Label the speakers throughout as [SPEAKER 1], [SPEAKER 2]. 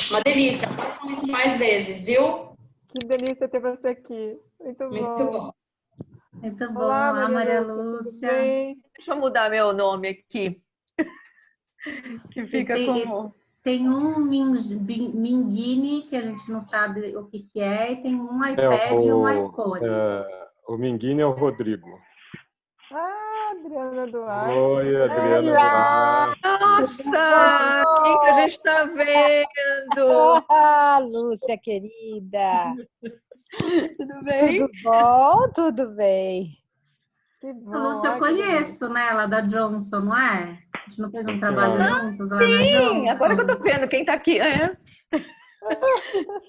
[SPEAKER 1] Uma delícia. Façam isso mais vezes, viu?
[SPEAKER 2] Que delícia ter você aqui. Muito
[SPEAKER 1] Muito
[SPEAKER 2] bom.
[SPEAKER 1] bom.
[SPEAKER 3] Muito bom.
[SPEAKER 2] Olá,
[SPEAKER 3] Olá,
[SPEAKER 2] Maria
[SPEAKER 3] Maria
[SPEAKER 2] Lúcia, tudo
[SPEAKER 3] Lúcia.
[SPEAKER 2] bem?
[SPEAKER 4] Deixa eu mudar meu nome aqui, que fica como...
[SPEAKER 3] Tem um Minguini, que a gente não sabe o que é, e tem um iPad e um iPhone.
[SPEAKER 5] O Minguini é o Rodrigo.
[SPEAKER 2] Ah, Adriana Duarte.
[SPEAKER 5] Oi, Adriana
[SPEAKER 6] Olá!
[SPEAKER 5] Duarte.
[SPEAKER 4] Nossa, quem que a gente está vendo?
[SPEAKER 6] Ah, Lúcia, querida.
[SPEAKER 4] Tudo bem?
[SPEAKER 6] Tudo bom? Tudo bem.
[SPEAKER 2] Que bom.
[SPEAKER 3] A Lúcia eu
[SPEAKER 2] Ai, que delícia.
[SPEAKER 3] conheço, né? Ela da Johnson, não é? A gente não fez um trabalho juntos lá na
[SPEAKER 4] Sim,
[SPEAKER 3] Johnson?
[SPEAKER 4] agora que eu tô vendo quem tá aqui.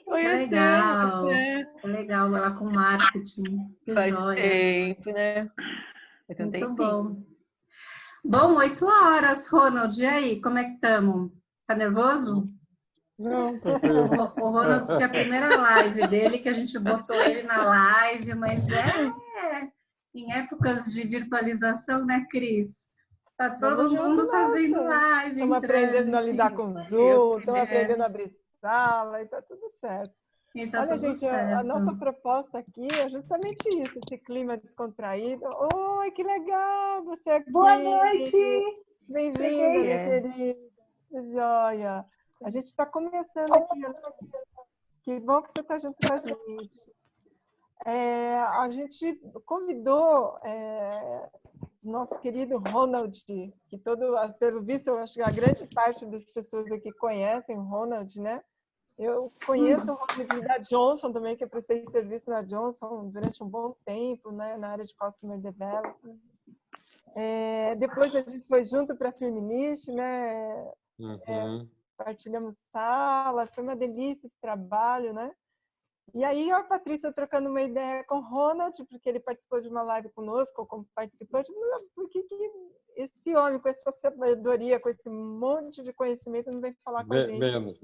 [SPEAKER 3] Legal.
[SPEAKER 4] Conhecemos,
[SPEAKER 3] Legal, ela com marketing. Que
[SPEAKER 4] Faz
[SPEAKER 3] joia.
[SPEAKER 4] tempo, né? Faz um
[SPEAKER 3] Muito
[SPEAKER 4] tempinho.
[SPEAKER 3] bom. Bom, 8 horas, Ronald. E aí, como é que estamos? Tá nervoso?
[SPEAKER 5] Não, tranquilo.
[SPEAKER 3] O Ronald disse que é a primeira live dele, que a gente botou ele na live, mas em épocas de virtualização, né, Cris? Tá todo
[SPEAKER 2] Vamos junto
[SPEAKER 3] mundo fazendo
[SPEAKER 2] nessa.
[SPEAKER 3] live.
[SPEAKER 2] Estamos aprendendo a lidar com o Zoom, estamos
[SPEAKER 4] É.
[SPEAKER 2] aprendendo a abrir sala e tá tudo certo.
[SPEAKER 3] E tá
[SPEAKER 2] Olha,
[SPEAKER 3] tudo
[SPEAKER 2] gente, a
[SPEAKER 3] certo.
[SPEAKER 2] nossa proposta aqui é justamente isso, esse clima descontraído. Oi, que legal você aqui.
[SPEAKER 7] Boa noite!
[SPEAKER 2] Bem-vinda,
[SPEAKER 7] Cheguei.
[SPEAKER 2] minha querida. Joia. A gente está começando aqui. Que bom que você está junto com a gente. A gente convidou nosso querido Ronald, que pelo visto, eu acho que a grande parte das pessoas aqui conhecem o Ronald, né? Eu conheço o Ronald da Johnson também, que eu prestei serviço na Johnson durante um bom tempo, né, na área de Customer Development. Depois a gente foi junto para a Feminist, né? Partilhamos sala, foi uma delícia esse trabalho, né? E aí a Patrícia trocando uma ideia com o Ronald, porque ele participou de uma live conosco como participante, por que esse homem com essa sabedoria, com esse monte de conhecimento não vem falar com a gente?
[SPEAKER 5] Menos.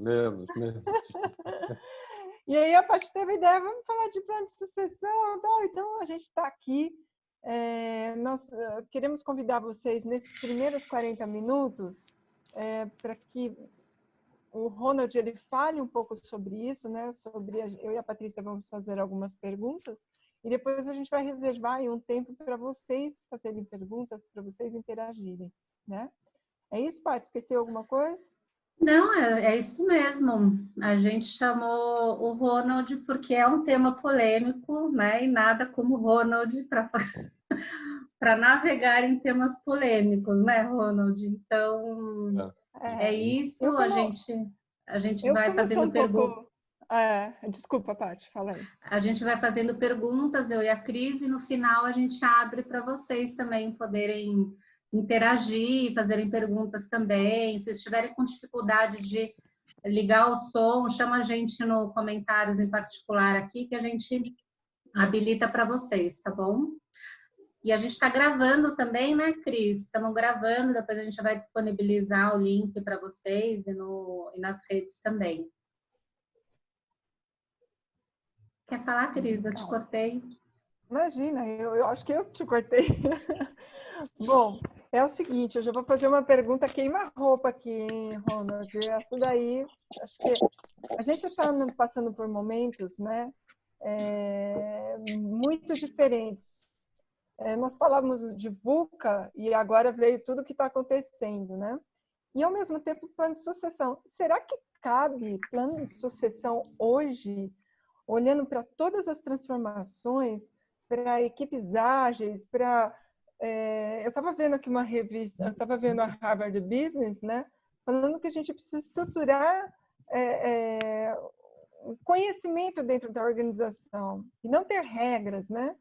[SPEAKER 2] E aí a Paty teve a ideia, vamos falar de plano de sucessão, então a gente está aqui. Nós queremos convidar vocês nesses primeiros 40 minutos para que o Ronald ele fale um pouco sobre isso, né? Eu e a Patrícia vamos fazer algumas perguntas e depois a gente vai reservar aí um tempo para vocês fazerem perguntas, para vocês interagirem, né? É isso, Paty? Esqueceu alguma coisa?
[SPEAKER 3] Não, é isso mesmo. A gente chamou o Ronald porque é um tema polêmico, né? E nada como o Ronald para navegar em temas polêmicos, né, Ronald? Então, é isso. A gente vai fazendo perguntas.
[SPEAKER 2] Desculpa, Paty, fala aí.
[SPEAKER 3] A gente vai fazendo perguntas, eu e a Cris, e no final a gente abre para vocês também poderem interagir, fazerem perguntas também. Se estiverem com dificuldade de ligar o som, chama a gente no comentários em particular aqui, que a gente habilita para vocês, tá bom? E a gente está gravando também, né, Cris? Estamos gravando, depois a gente vai disponibilizar o link para vocês e nas redes também. Quer falar, Cris? Eu te cortei.
[SPEAKER 2] Imagina, eu acho que eu te cortei. Bom, é o seguinte, eu já vou fazer uma pergunta queima-roupa aqui, hein, Ronald? Essa daí, acho que a gente está passando por momentos, né, muito diferentes. Nós falávamos de VUCA e agora veio tudo o que está acontecendo, né? E, ao mesmo tempo, plano de sucessão. Será que cabe plano de sucessão hoje, olhando para todas as transformações, para equipes ágeis, para... eu estava vendo aqui uma revista, eu estava vendo a Harvard Business, né? Falando que a gente precisa estruturar o conhecimento dentro da organização e não ter regras, né?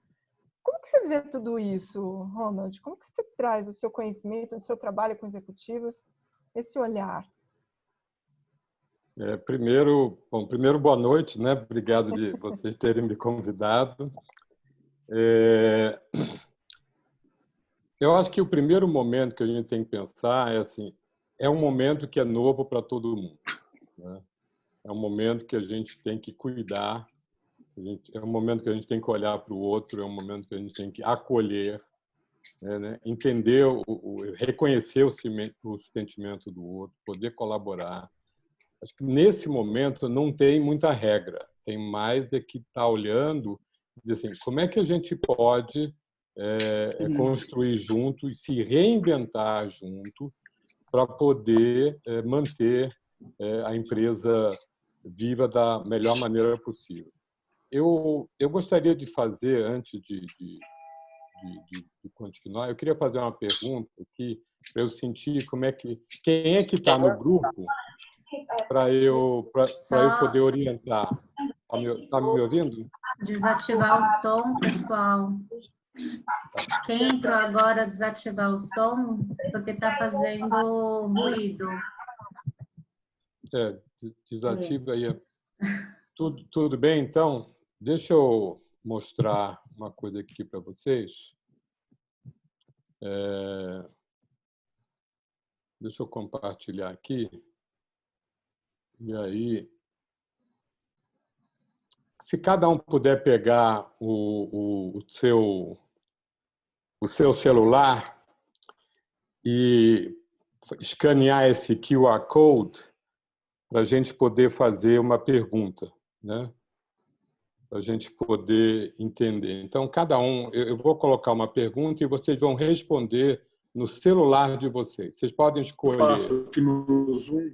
[SPEAKER 2] Como que você vê tudo isso, Ronald? Como que você traz o seu conhecimento, do seu trabalho com executivos, esse olhar?
[SPEAKER 5] Primeiro, boa noite, né? Obrigado de vocês terem me convidado. Eu acho que o primeiro momento que a gente tem que pensar é um momento que é novo para todo mundo, né? É um momento que a gente tem que cuidar, é um momento que a gente tem que olhar para o outro, é um momento que a gente tem que acolher, né? Entender, reconhecer o sentimento do outro, poder colaborar. acho que nesse momento não tem muita regra. Tem mais é que estar olhando e dizer assim, como é que a gente pode construir junto e se reinventar junto para poder manter a empresa viva da melhor maneira possível. Eu gostaria de fazer, antes de continuar, eu queria fazer uma pergunta aqui para eu sentir quem é que está no grupo para eu poder orientar. Está me ouvindo?
[SPEAKER 3] Desativar o som, pessoal. Quem entrou agora desativar o som, porque está fazendo ruído.
[SPEAKER 5] Desativa aí. Tudo bem, então? Deixa eu mostrar uma coisa aqui para vocês. Deixa eu compartilhar aqui. E aí, se cada um puder pegar o seu celular e escanear esse QR Code para a gente poder fazer uma pergunta, né? Para a gente poder entender. Então, cada um, eu vou colocar uma pergunta e vocês vão responder no celular de vocês. Vocês podem escolher.
[SPEAKER 7] Faço aqui no Zoom.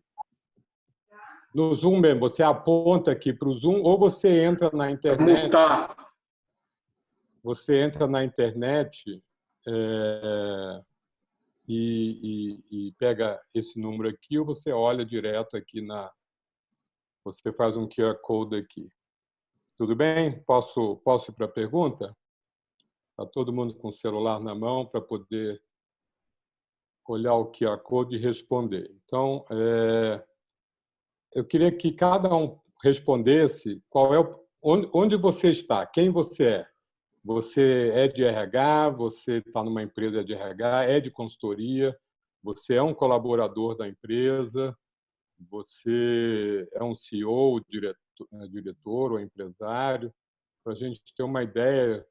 [SPEAKER 5] No Zoom mesmo, você aponta aqui para o Zoom ou você entra na internet. Você entra na internet e pega esse número aqui ou você olha direto aqui você faz um QR Code aqui. Tudo bem? Posso ir para a pergunta? Está todo mundo com o celular na mão para poder olhar o QR Code e responder. Então, eu queria que cada um respondesse onde você está, quem você é. Você é de RH, você está numa empresa de RH, é de consultoria, você é um colaborador da empresa, você é um CEO, diretor ou empresário, para a gente ter uma ideia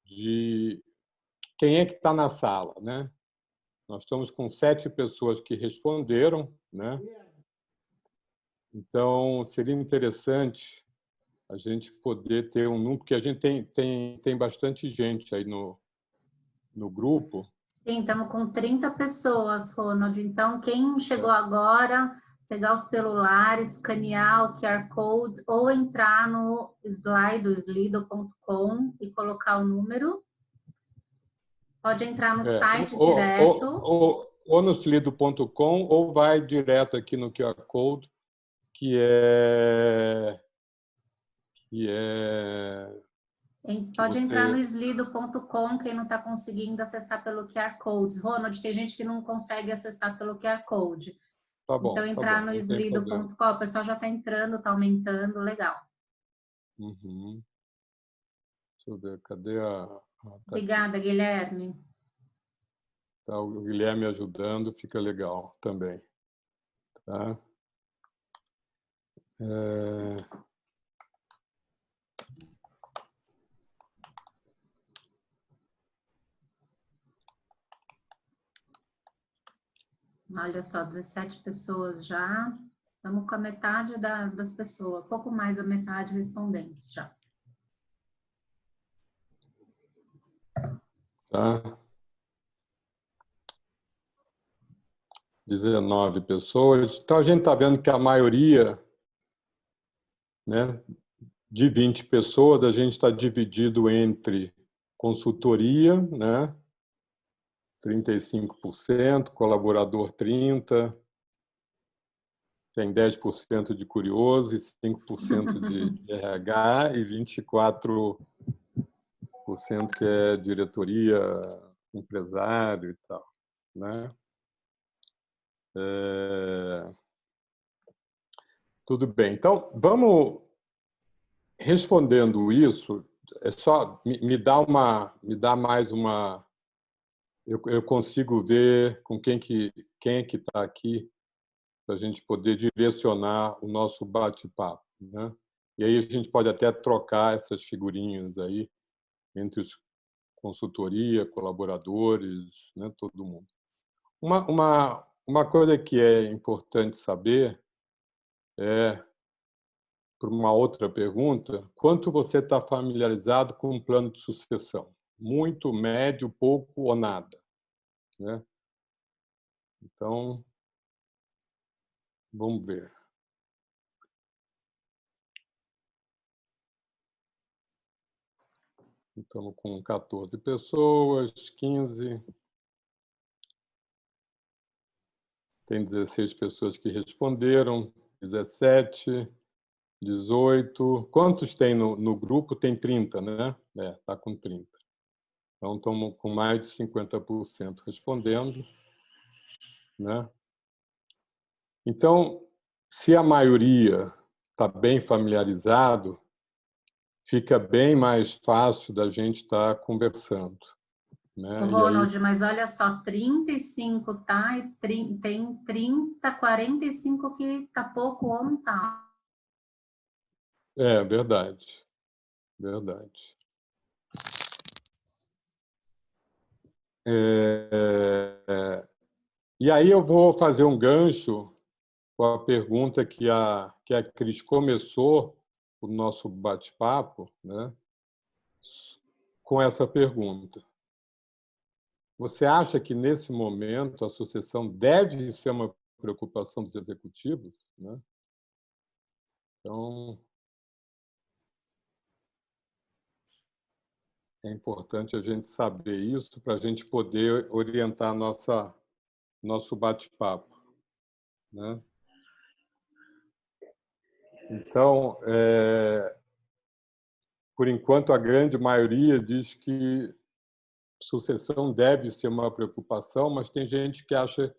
[SPEAKER 5] de quem é que está na sala, né? Nós estamos com 7 pessoas que responderam, né? Então, seria interessante a gente poder ter um número, porque a gente tem bastante gente aí no grupo.
[SPEAKER 3] Sim, estamos com 30 pessoas, Ronald. Então, quem chegou agora, pegar o celular, escanear o QR Code ou entrar no slide, slido.com e colocar o número. Pode entrar no site direto.
[SPEAKER 5] Ou no slido.com ou vai direto aqui no QR Code, que é
[SPEAKER 3] Pode entrar no slido.com, quem não está conseguindo acessar pelo QR Code. Ronald, tem gente que não consegue acessar pelo QR Code.
[SPEAKER 5] Tá bom,
[SPEAKER 3] então, entrar no slido.com, o pessoal já está entrando, está aumentando, legal.
[SPEAKER 5] Uhum. Deixa eu ver, cadê tá
[SPEAKER 3] Obrigada,
[SPEAKER 5] aqui.
[SPEAKER 3] Guilherme.
[SPEAKER 5] Tá, o Guilherme ajudando, fica legal também. Tá?
[SPEAKER 3] Olha só, 17 pessoas já. Estamos com a metade das pessoas, pouco mais da metade respondentes já.
[SPEAKER 5] Tá? 19 pessoas. Então, a gente está vendo que a maioria, né, de 20 pessoas, a gente está dividido entre consultoria, né, 35%, colaborador 30%, tem 10% de curioso e 5% de RH e 24% que é diretoria, empresário e tal, né? Tudo bem. Então, vamos respondendo isso. É só me dá mais uma. Eu consigo ver com quem é que está aqui para a gente poder direcionar o nosso bate-papo, né? E aí a gente pode até trocar essas figurinhas aí entre os consultoria, colaboradores, né? Todo mundo. Uma coisa que é importante saber por uma outra pergunta, quanto você está familiarizado com o plano de sucessão? Muito, médio, pouco ou nada? Né? Então, vamos ver. Estamos com 14 pessoas, 15. Tem 16 pessoas que responderam, 17, 18. Quantos tem no grupo? Tem 30, né? Está com 30. Então, estamos com mais de 50% respondendo. Né? Então, se a maioria está bem familiarizado, fica bem mais fácil da gente estar conversando. Né?
[SPEAKER 3] Ô, Ronald, mas olha só, 35 tá, e tem 30, 45 que tá pouco ou não tá.
[SPEAKER 5] Verdade. Verdade. E aí eu vou fazer um gancho com a pergunta que a Cris começou o nosso bate-papo, né? Com essa pergunta. Você acha que, nesse momento, a sucessão deve ser uma preocupação dos executivos? Né? Então, é importante a gente saber isso para a gente poder orientar nosso bate-papo. Né? Então, por enquanto, a grande maioria diz que sucessão deve ser uma preocupação, mas tem gente que acha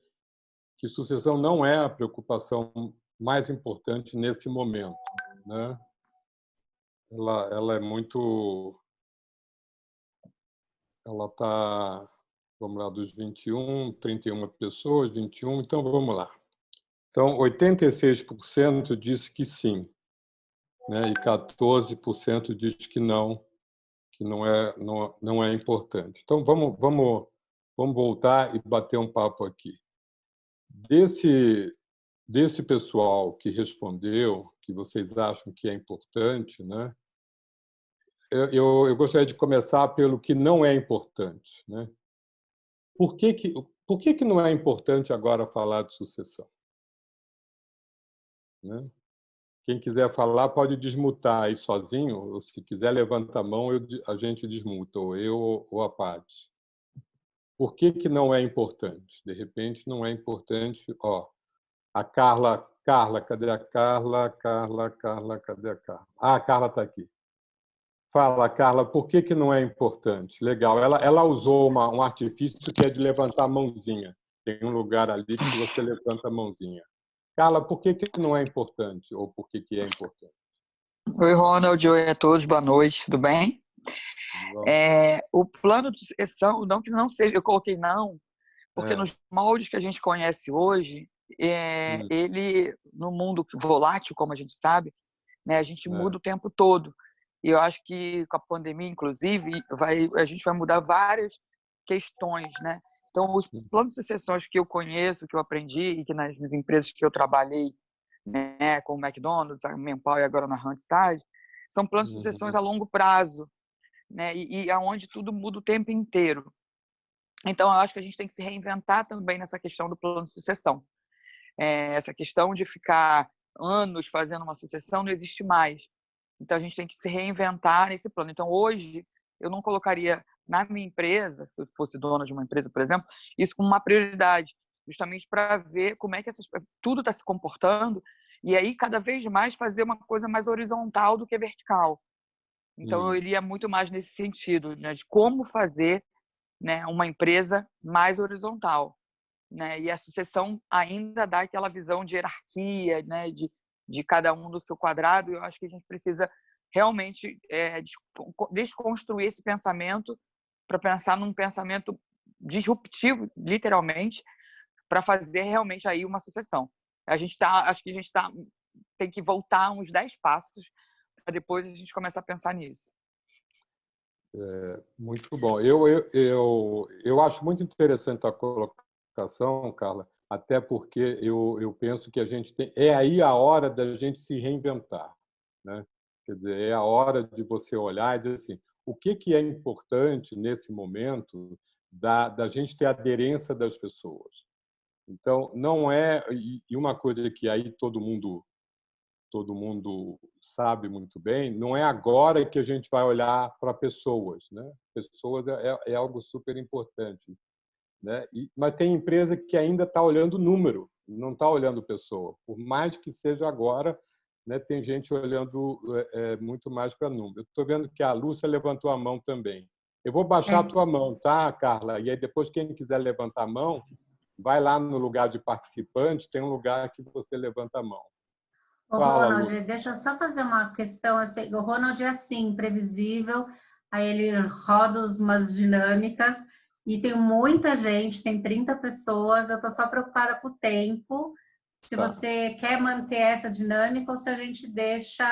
[SPEAKER 5] que sucessão não é a preocupação mais importante nesse momento. Né? Ela é muito... Ela está, vamos lá, dos 21, 31 pessoas, 21, então vamos lá. Então, 86% disse que sim, né? E 14% diz que não é importante. Então, vamos voltar e bater um papo aqui. Desse pessoal que respondeu, que vocês acham que é importante, né? Eu gostaria de começar pelo que não é importante. Né? Por que não é importante agora falar de sucessão? Né? Quem quiser falar pode desmutar aí sozinho, ou se quiser levanta a mão, a gente desmuta, ou eu ou a Paty. Por que não é importante? De repente não é importante. A Carla, cadê a Carla? Carla, cadê a Carla? Ah, a Carla está aqui. Fala, Carla, por que não é importante? Legal. Ela usou um artifício que é de levantar a mãozinha. Tem um lugar ali que você levanta a mãozinha. Carla, por que não é importante? Ou por que é importante?
[SPEAKER 8] Oi, Ronald. Oi a todos. Boa noite. Tudo bem? O plano de sucessão, não que não seja, eu coloquei não, porque nos moldes que a gente conhece hoje, ele, no mundo volátil, como a gente sabe, né, a gente muda o tempo todo. E eu acho que com a pandemia, inclusive, a gente vai mudar várias questões, né? Então, os planos de sucessões que eu conheço, que eu aprendi, e que nas empresas que eu trabalhei, né, como o McDonald's, a Mempower e agora na Randstad, são planos de sucessões a longo prazo, né? E aonde tudo muda o tempo inteiro. Então, eu acho que a gente tem que se reinventar também nessa questão do plano de sucessão. Essa questão de ficar anos fazendo uma sucessão não existe mais. Então, a gente tem que se reinventar nesse plano. Então, hoje, eu não colocaria na minha empresa, se eu fosse dona de uma empresa, por exemplo, isso como uma prioridade, justamente para ver como é que tudo está se comportando e aí, cada vez mais, fazer uma coisa mais horizontal do que vertical. Então, eu iria muito mais nesse sentido, né, de como fazer, né, uma empresa mais horizontal. Né? E a sucessão ainda dá aquela visão de hierarquia, né? de cada um do seu quadrado. Eu acho que a gente precisa realmente desconstruir esse pensamento para pensar num pensamento disruptivo, literalmente, para fazer realmente aí uma sucessão. Acho que a gente tem que voltar uns 10 passos para depois a gente começar a pensar nisso.
[SPEAKER 5] Muito bom. Eu acho muito interessante a colocação, Carla, até porque eu penso que a gente tem... É aí a hora da gente se reinventar, né? Quer dizer, é a hora de você olhar e dizer assim, o que é importante nesse momento da gente ter aderência das pessoas. Então, não é... E uma coisa que aí todo mundo sabe muito bem, não é agora que a gente vai olhar para pessoas, né? Pessoas é algo super importante, né? Mas tem empresa que ainda está olhando número, não está olhando pessoa. Por mais que seja agora, né, tem gente olhando muito mais para número. Estou vendo que a Lúcia levantou a mão também. Eu vou baixar a tua mão, tá, Carla? E aí depois, quem quiser levantar a mão, vai lá no lugar de participante, tem um lugar que você levanta a mão.
[SPEAKER 3] Ô,
[SPEAKER 5] Fala,
[SPEAKER 3] Ronald,
[SPEAKER 5] Lúcia.
[SPEAKER 3] deixa eu só fazer uma questão. Eu sei, o Ronald é assim, imprevisível, aí ele roda umas dinâmicas e tem muita gente, tem 30 pessoas, eu estou só preocupada com o tempo. Se
[SPEAKER 5] Tá.
[SPEAKER 3] você quer manter essa dinâmica ou se a gente deixa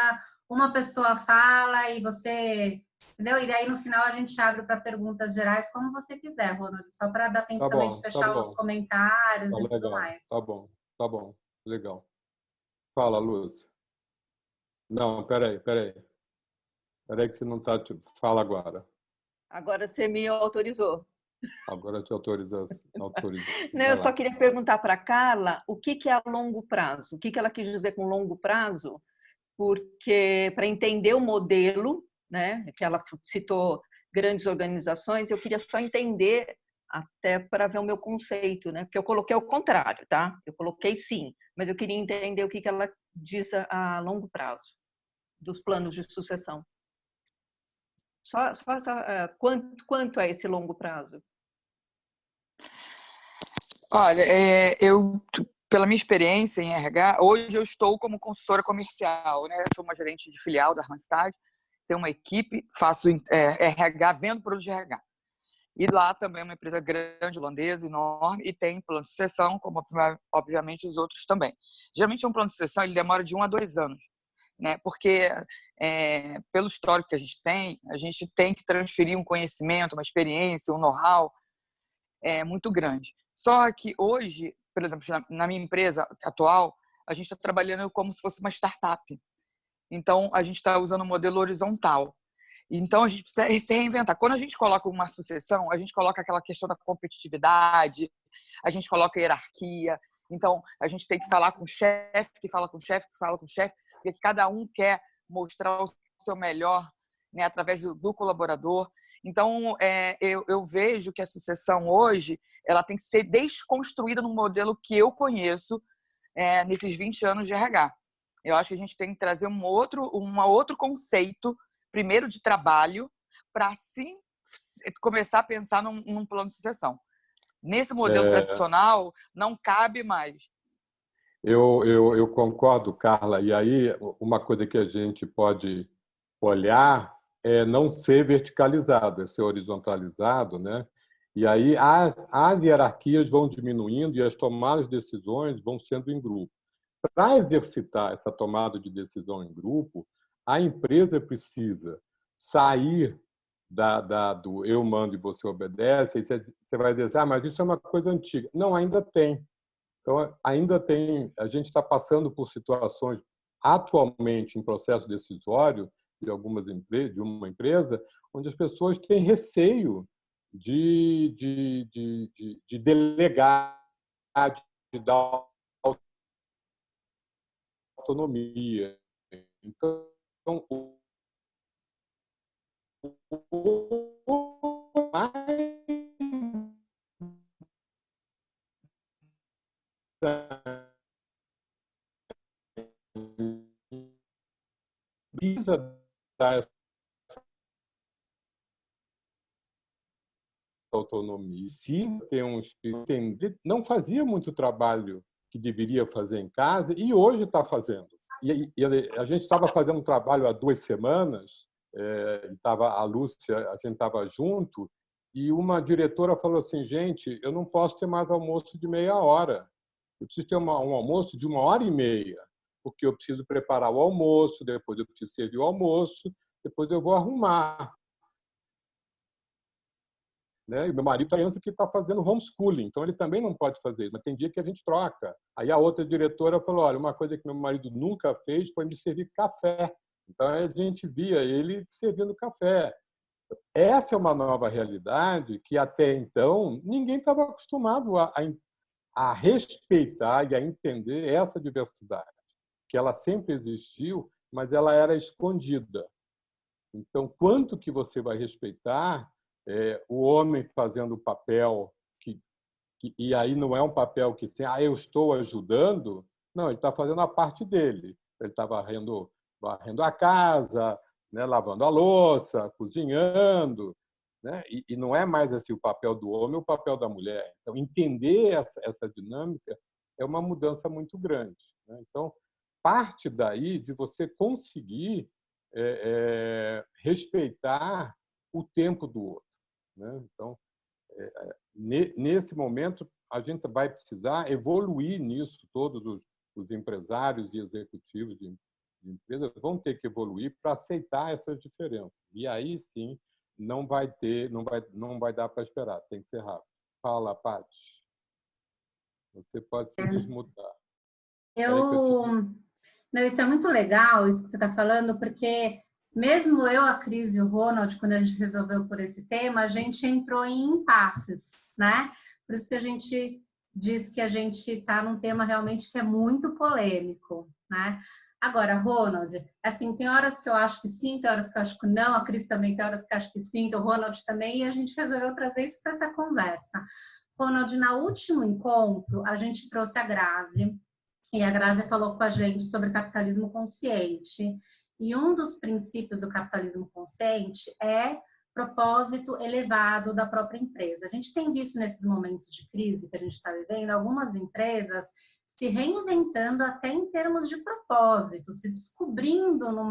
[SPEAKER 3] uma pessoa fala e você... Entendeu? E daí no final a gente abre para perguntas gerais, como você quiser, Ronald, só para dar tempo
[SPEAKER 5] Tá
[SPEAKER 3] também de
[SPEAKER 5] bom, tá
[SPEAKER 3] fechar os
[SPEAKER 5] bom.
[SPEAKER 3] comentários
[SPEAKER 5] Tá
[SPEAKER 3] e tudo
[SPEAKER 5] legal.
[SPEAKER 3] mais.
[SPEAKER 5] Tá bom. Legal. Fala, Lúcia. Não, peraí que você não está... Fala agora.
[SPEAKER 4] Agora você me autorizou.
[SPEAKER 5] Agora eu te autorizou.
[SPEAKER 4] Não, eu só queria perguntar para a Carla o que é a longo prazo. O que ela quis dizer com longo prazo? Porque, para entender o modelo, né, que ela citou grandes organizações, eu queria só entender, até para ver o meu conceito, né? Porque eu coloquei o contrário, tá? Eu coloquei sim, mas eu queria entender o que ela diz a longo prazo, dos planos de sucessão. Quanto é esse longo prazo?
[SPEAKER 8] Olha, pela minha experiência em RH, hoje eu estou como consultora comercial, né? Eu sou uma gerente de filial da Randstad, tenho uma equipe, faço RH, vendo produtos de RH. E lá também é uma empresa grande, holandesa, enorme, e tem plano de sucessão, como obviamente os outros também. Geralmente um plano de sucessão ele demora de 1 a 2 anos, né? Porque pelo histórico que a gente tem que transferir um conhecimento, uma experiência, um know-how muito grande. Só que hoje, por exemplo, na minha empresa atual, a gente está trabalhando como se fosse uma startup. Então, a gente está usando um modelo horizontal. Então, a gente precisa se reinventar. Quando a gente coloca uma sucessão, a gente coloca aquela questão da competitividade, a gente coloca a hierarquia. Então, a gente tem que falar com o chefe, que fala com o chefe, que fala com o chefe, porque cada um quer mostrar o seu melhor, né, através do colaborador. Então, eu vejo que a sucessão hoje ela tem que ser desconstruída no modelo que eu conheço nesses 20 anos de RH. Eu acho que a gente tem que trazer um outro conceito, primeiro de trabalho, para assim começar a pensar num plano de sucessão. Nesse modelo tradicional, não cabe mais.
[SPEAKER 5] Eu concordo, Carla. E aí, uma coisa que a gente pode olhar é não ser verticalizado, é ser horizontalizado, né? E aí as hierarquias vão diminuindo e as tomadas de decisões vão sendo em grupo. Para exercitar essa tomada de decisão em grupo, a empresa precisa sair do eu mando e você obedece, e você vai dizer, mas isso é uma coisa antiga. Não, ainda tem. Então, ainda tem, a gente está passando por situações atualmente em processo decisório de uma empresa, onde as pessoas têm receio de delegar, de dar autonomia. Então, precisa dar essa autonomia. E se tem não fazia muito trabalho que deveria fazer em casa e hoje está fazendo. E a gente estava fazendo um trabalho há 2 semanas, a Lúcia, a gente estava junto, e uma diretora falou assim, gente, eu não posso ter mais almoço de meia hora. Eu preciso ter um almoço de 1h30, porque eu preciso preparar o almoço, depois eu preciso servir o almoço, depois eu vou arrumar. né? E meu marido está criança que está fazendo homeschooling, então ele também não pode fazer isso, mas tem dia que a gente troca. Aí a outra diretora falou, olha, uma coisa que meu marido nunca fez foi me servir café. Então a gente via ele servindo café. Essa é uma nova realidade que até então ninguém estava acostumado a respeitar e a entender essa diversidade, que ela sempre existiu, mas ela era escondida. Então, quanto que você vai respeitar o homem fazendo o papel e aí não é um papel que assim, eu estou ajudando, não, ele está fazendo a parte dele. Ele está varrendo a casa, né, lavando a louça, cozinhando, né? E não é mais assim o papel do homem ou o papel da mulher. Então, entender essa dinâmica é uma mudança muito grande, né? Então, parte daí de você conseguir respeitar o tempo do outro, né? Então, nesse momento, a gente vai precisar evoluir nisso. Todos os empresários e executivos de empresas vão ter que evoluir para aceitar essas diferenças. E aí, sim, não vai dar para esperar, tem que ser rápido. Fala, Paty. Você pode se desmutar.
[SPEAKER 3] Não, isso é muito legal, isso que você está falando, porque mesmo eu, a Cris e o Ronald, quando a gente resolveu por esse tema, a gente entrou em impasses, né? Por isso que a gente diz que a gente está num tema realmente que é muito polêmico, né? Agora, Ronald, assim, tem horas que eu acho que sim, tem horas que eu acho que não, a Cris também tem horas que acha que sim, o Ronald também, e a gente resolveu trazer isso para essa conversa. Ronald, no último encontro, a gente trouxe a Grazi, e a Grazi falou com a gente sobre capitalismo consciente. E um dos princípios do capitalismo consciente é propósito elevado da própria empresa. A gente tem visto nesses momentos de crise que a gente está vivendo, algumas empresas se reinventando até em termos de propósito, se descobrindo num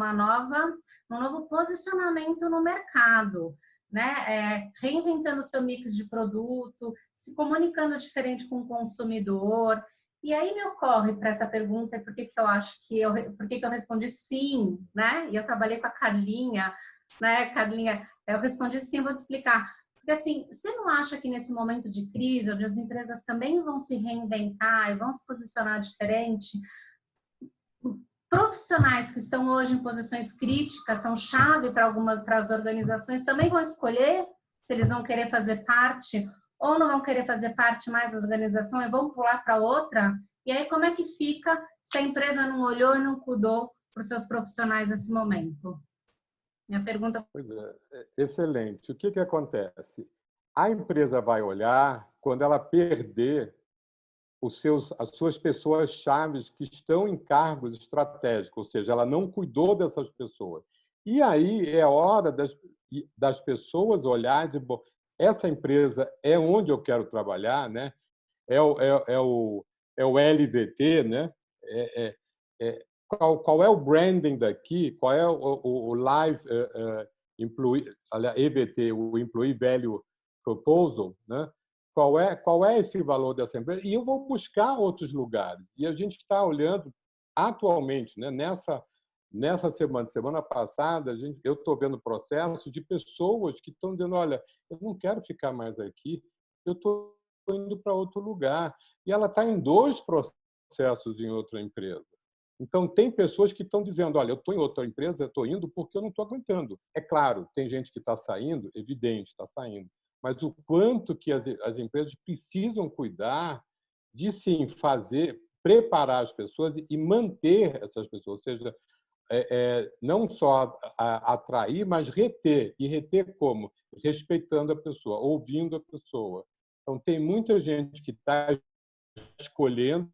[SPEAKER 3] novo posicionamento no mercado, né? Reinventando seu mix de produto, se comunicando diferente com o consumidor. E aí me ocorre para essa pergunta, por que eu respondi sim, né? E eu trabalhei com a Carlinha, né? Carlinha, eu respondi sim, vou te explicar. Porque assim, você não acha que nesse momento de crise, onde as empresas também vão se reinventar e vão se posicionar diferente, profissionais que estão hoje em posições críticas, são chave para as organizações, também vão escolher se eles vão querer fazer parte ou não vão querer fazer parte mais da organização e vão pular para outra? E aí como é que fica se a empresa não olhou e não cuidou para os seus profissionais nesse momento? Minha pergunta...
[SPEAKER 5] Pois é, excelente. O que acontece? A empresa vai olhar quando ela perder as suas pessoas-chave que estão em cargos estratégicos, ou seja, ela não cuidou dessas pessoas. E aí é hora das pessoas olharem, essa empresa é onde eu quero trabalhar, né? É o LVT, né? Qual é o branding daqui? Qual é o Live Employee, EVT, o Employee Value Proposal, né? Qual é esse valor dessa empresa? E eu vou buscar outros lugares. E a gente está olhando atualmente, né? Nessa semana passada, eu estou vendo processos de pessoas que estão dizendo, olha, eu não quero ficar mais aqui, eu estou indo para outro lugar. E ela está em 2 processos em outra empresa. Então, tem pessoas que estão dizendo, olha, eu estou em outra empresa, eu estou indo porque eu não estou aguentando. É claro, tem gente que está saindo, evidente, está saindo. Mas o quanto que as empresas precisam cuidar de, sim, preparar as pessoas e manter essas pessoas. Ou seja, não só atrair, mas reter. E reter como? Respeitando a pessoa, ouvindo a pessoa. Então, tem muita gente que está escolhendo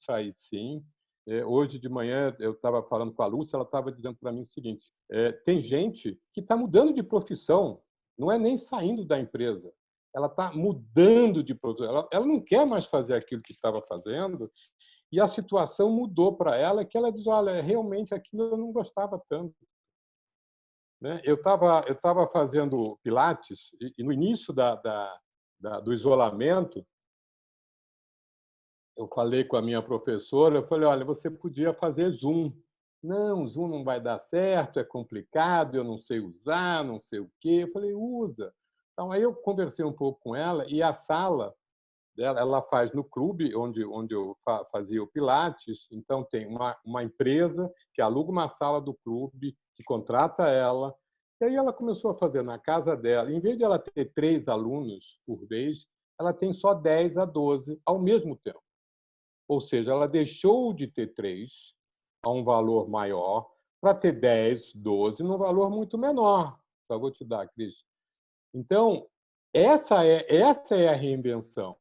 [SPEAKER 5] sair, sim. Hoje de manhã eu estava falando com a Lúcia, ela estava dizendo para mim o seguinte, tem gente que está mudando de profissão, não é nem saindo da empresa, ela está mudando de profissão, ela não quer mais fazer aquilo que estava fazendo e a situação mudou para ela, que ela diz, olha, realmente aquilo eu não gostava tanto. Né? Eu estava fazendo Pilates e no início do isolamento, eu falei com a minha professora, eu falei, olha, você podia fazer Zoom. Não, Zoom não vai dar certo, é complicado, eu não sei usar, não sei o quê. Eu falei, usa. Então, aí eu conversei um pouco com ela e a sala dela, ela faz no clube onde eu fazia o Pilates. Então, tem uma empresa que aluga uma sala do clube, que contrata ela. E aí ela começou a fazer na casa dela. Em vez de ela ter 3 alunos por vez, ela tem só 10 a 12 ao mesmo tempo. Ou seja, ela deixou de ter 3 a um valor maior para ter 10, 12 num valor muito menor. Só vou te dar, Cris. Então, essa é a reinvenção,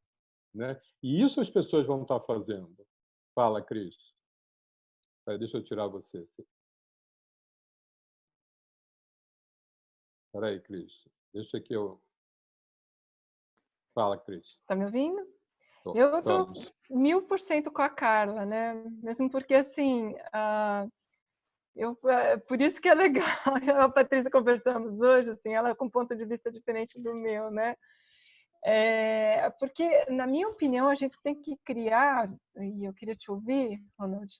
[SPEAKER 5] né? E isso as pessoas vão estar fazendo. Fala, Cris. Deixa eu tirar você. Espera aí, Cris. Deixa que eu... Fala, Cris.
[SPEAKER 2] Tá me ouvindo? Eu estou 1000% com a Carla, né? Mesmo porque, assim, por isso que é legal. Eu e a Patrícia conversamos hoje, assim, ela com um ponto de vista diferente do meu, né? Porque, na minha opinião, a gente tem que criar, e eu queria te ouvir, Ronald,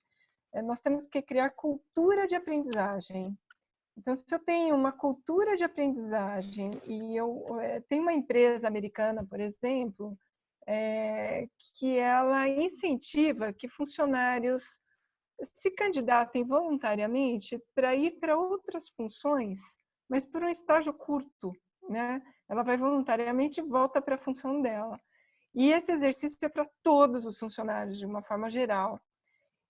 [SPEAKER 2] nós temos que criar cultura de aprendizagem. Então, se eu tenho uma cultura de aprendizagem e eu tenho uma empresa americana, por exemplo, que ela incentiva que funcionários se candidatem voluntariamente para ir para outras funções, mas por um estágio curto, né? Ela vai voluntariamente e volta para a função dela. E esse exercício é para todos os funcionários, de uma forma geral.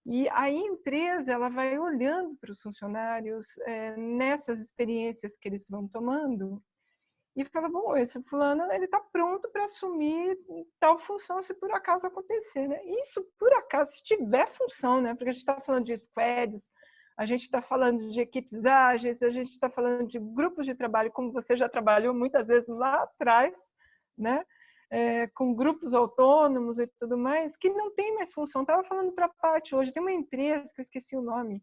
[SPEAKER 2] E a empresa ela vai olhando para os funcionários nessas experiências que eles vão tomando e fala, bom, esse fulano ele está pronto para assumir tal função se por acaso acontecer, né? Isso por acaso, se tiver função, né? Porque a gente está falando de squads, a gente está falando de equipes ágeis, a gente está falando de grupos de trabalho, como você já trabalhou muitas vezes lá atrás, né? Com grupos autônomos e tudo mais, que não tem mais função. Estava falando para a Paty hoje, tem uma empresa que eu esqueci o nome,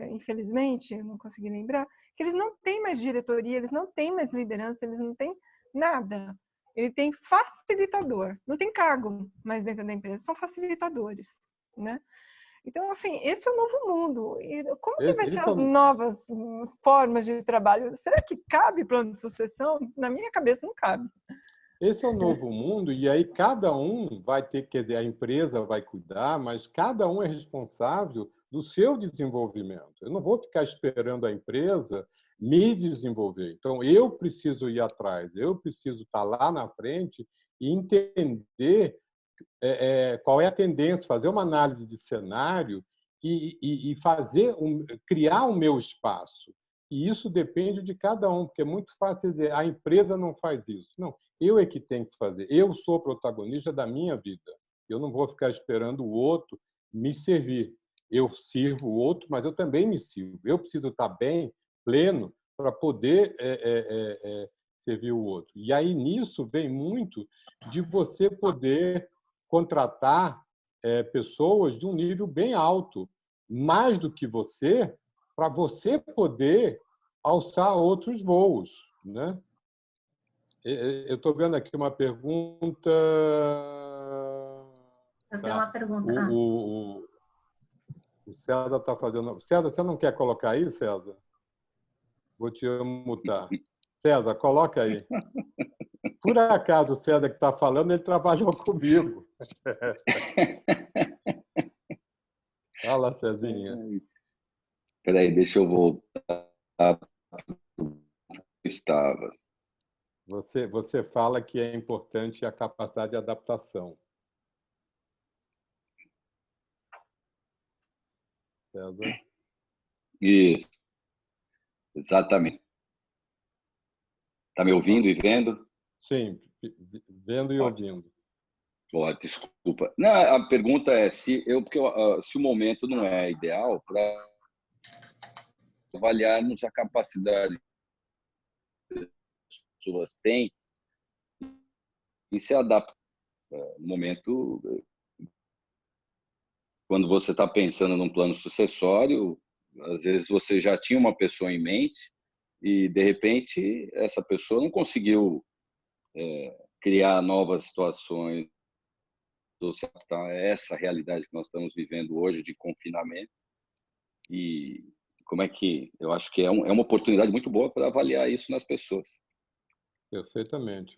[SPEAKER 2] infelizmente, eu não consegui lembrar, que eles não têm mais diretoria, eles não têm mais liderança, eles não têm nada. Ele tem facilitador, não tem cargo mais dentro da empresa, são facilitadores, né? Então, assim, esse é o novo mundo. E como que vai ser as novas formas de trabalho? Será que cabe plano de sucessão? Na minha cabeça, não cabe.
[SPEAKER 5] Esse é o novo mundo, e aí cada um vai ter, quer dizer, a empresa vai cuidar, mas cada um é responsável do seu desenvolvimento. Eu não vou ficar esperando a empresa me desenvolver. Então, eu preciso ir atrás, eu preciso estar lá na frente e entender qual é a tendência, fazer uma análise de cenário e criar o meu espaço. E isso depende de cada um, porque é muito fácil dizer, a empresa não faz isso. Não, eu é que tenho que fazer. Eu sou protagonista da minha vida. Eu não vou ficar esperando o outro me servir. Eu sirvo o outro, mas eu também me sirvo. Eu preciso estar bem, pleno, para poder servir o outro. E aí, nisso, vem muito de você poder contratar pessoas de um nível bem alto, mais do que você, para você poder alçar outros voos, né? Eu estou vendo aqui uma pergunta.
[SPEAKER 3] Eu tenho uma pergunta.
[SPEAKER 5] O César está fazendo. César, você não quer colocar aí, César? Vou te mutar. César, coloca aí. Por acaso o César que está falando, ele trabalhou comigo. Fala, Cezinha.
[SPEAKER 9] Espera aí, deixa eu voltar. Estava.
[SPEAKER 5] Você fala que é importante a capacidade de adaptação. César?
[SPEAKER 9] Isso. Exatamente. Está me ouvindo e vendo?
[SPEAKER 5] Sim, vendo e ouvindo.
[SPEAKER 9] Oh, desculpa. Não, a pergunta é se o momento não é ideal para avaliarmos a capacidade que as pessoas têm e se adaptar no momento. Quando você está pensando num plano sucessório, às vezes você já tinha uma pessoa em mente e, de repente, essa pessoa não conseguiu criar novas situações ou se adaptar a essa realidade que nós estamos vivendo hoje de confinamento. E como é que... Eu acho que é uma oportunidade muito boa para avaliar isso nas pessoas.
[SPEAKER 5] Perfeitamente.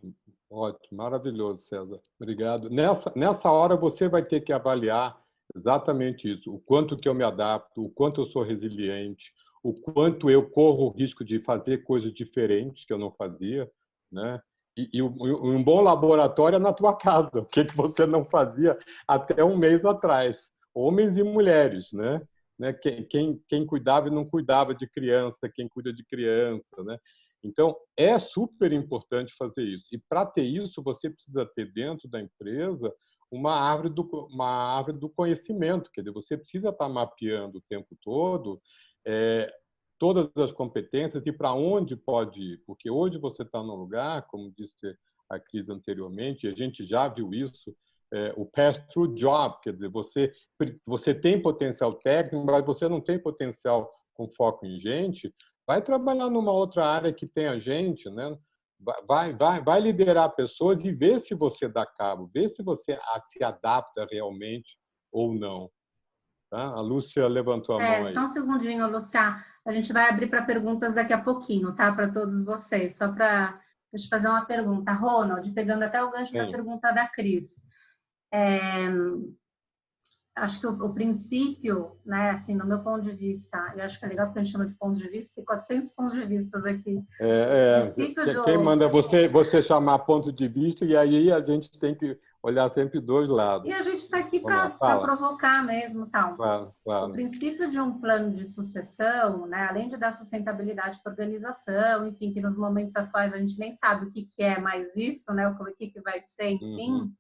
[SPEAKER 5] Ótimo, maravilhoso, César. Obrigado. Nessa hora você vai ter que avaliar exatamente isso, o quanto que eu me adapto, o quanto eu sou resiliente, o quanto eu corro o risco de fazer coisas diferentes que eu não fazia, né? E um bom laboratório é na tua casa, o que você não fazia até um mês atrás. Homens e mulheres, né? Quem cuidava e não cuidava de criança, quem cuida de criança, né? Então, é super importante fazer isso. E, para ter isso, você precisa ter dentro da empresa uma árvore do conhecimento. Quer dizer, você precisa estar mapeando o tempo todo todas as competências e para onde pode ir. Porque hoje você está num lugar, como disse a Cris anteriormente, e a gente já viu isso, o pass-through job. Quer dizer, você tem potencial técnico, mas você não tem potencial com foco em gente. Vai trabalhar numa outra área que tenha gente, né? Vai liderar pessoas e ver se você dá cabo, ver se você se adapta realmente ou não. Tá? A Lúcia levantou a mão aí.
[SPEAKER 3] Só um segundinho, Lúcia. A gente vai abrir para perguntas daqui a pouquinho, tá? Para todos vocês. Só para deixa eu fazer uma pergunta. Ronald, pegando até o gancho da pergunta da Cris. Acho que o princípio, né, assim, no meu ponto de vista, eu acho que é legal porque a gente chama de ponto de vista, tem 400 pontos de vista aqui.
[SPEAKER 5] Quem manda você chamar ponto de vista, e aí a gente tem que olhar sempre dois lados.
[SPEAKER 3] E a gente está aqui para provocar mesmo, tal.
[SPEAKER 5] Claro.
[SPEAKER 3] O princípio de um plano de sucessão, né, além de dar sustentabilidade para a organização, enfim, que nos momentos atuais a gente nem sabe o que é mais isso, né, o que vai ser, enfim...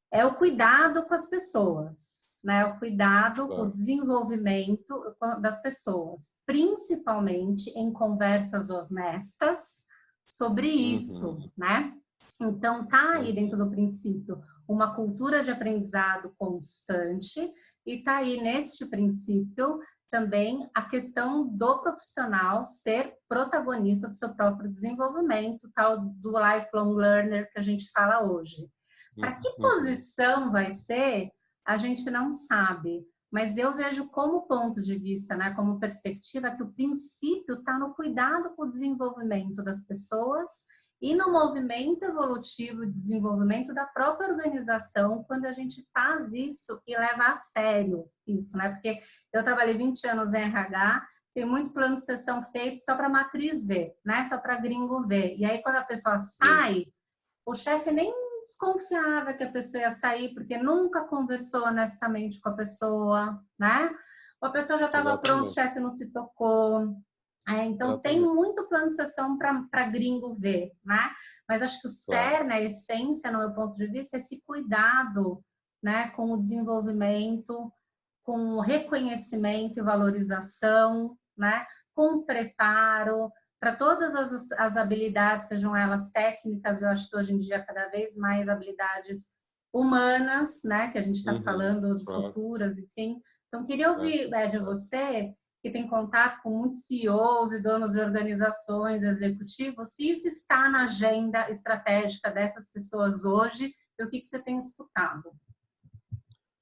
[SPEAKER 3] É o cuidado com as pessoas, né? O cuidado, o desenvolvimento das pessoas, principalmente em conversas honestas sobre isso, né? Então, tá aí dentro do princípio uma cultura de aprendizado constante e tá aí neste princípio também a questão do profissional ser protagonista do seu próprio desenvolvimento, tal do lifelong learner que a gente fala hoje. Para que posição vai ser, a gente não sabe. Mas eu vejo como ponto de vista, né, como perspectiva, que o princípio está no cuidado com o desenvolvimento das pessoas e no movimento evolutivo e desenvolvimento da própria organização, quando a gente faz isso e leva a sério isso, né? Porque eu trabalhei 20 anos em RH, tem muito plano de sucessão feito só para matriz ver, né? Só para gringo ver. E aí, quando a pessoa sai, o chefe nem desconfiava que a pessoa ia sair, porque nunca conversou honestamente com a pessoa, né? A pessoa já estava pronta, o chefe não se tocou. Então, tem muito plano de sucessão para gringo ver, né? Mas acho que o cerne, a essência, no meu ponto de vista, é esse cuidado, né, com o desenvolvimento, com o reconhecimento e valorização, né? Com o preparo, para todas as habilidades, sejam elas técnicas, eu acho que hoje em dia cada vez mais habilidades humanas, né, que a gente está falando de futuras, enfim. Então, queria ouvir de você, que tem contato com muitos CEOs e donos de organizações, executivos, se isso está na agenda estratégica dessas pessoas hoje e o que você tem escutado.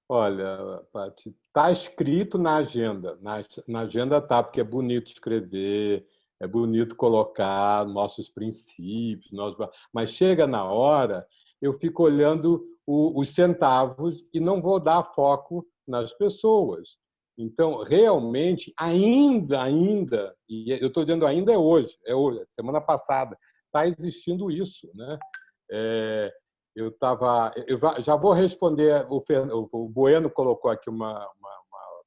[SPEAKER 5] Olha, Paty, está escrito na agenda. Na agenda está, porque é bonito escrever, é bonito colocar nossos princípios, mas chega na hora, eu fico olhando os centavos e não vou dar foco nas pessoas. Então, realmente, ainda, e eu estou dizendo ainda é hoje, semana passada, está existindo isso, né? Eu já vou responder, o Bueno colocou aqui uma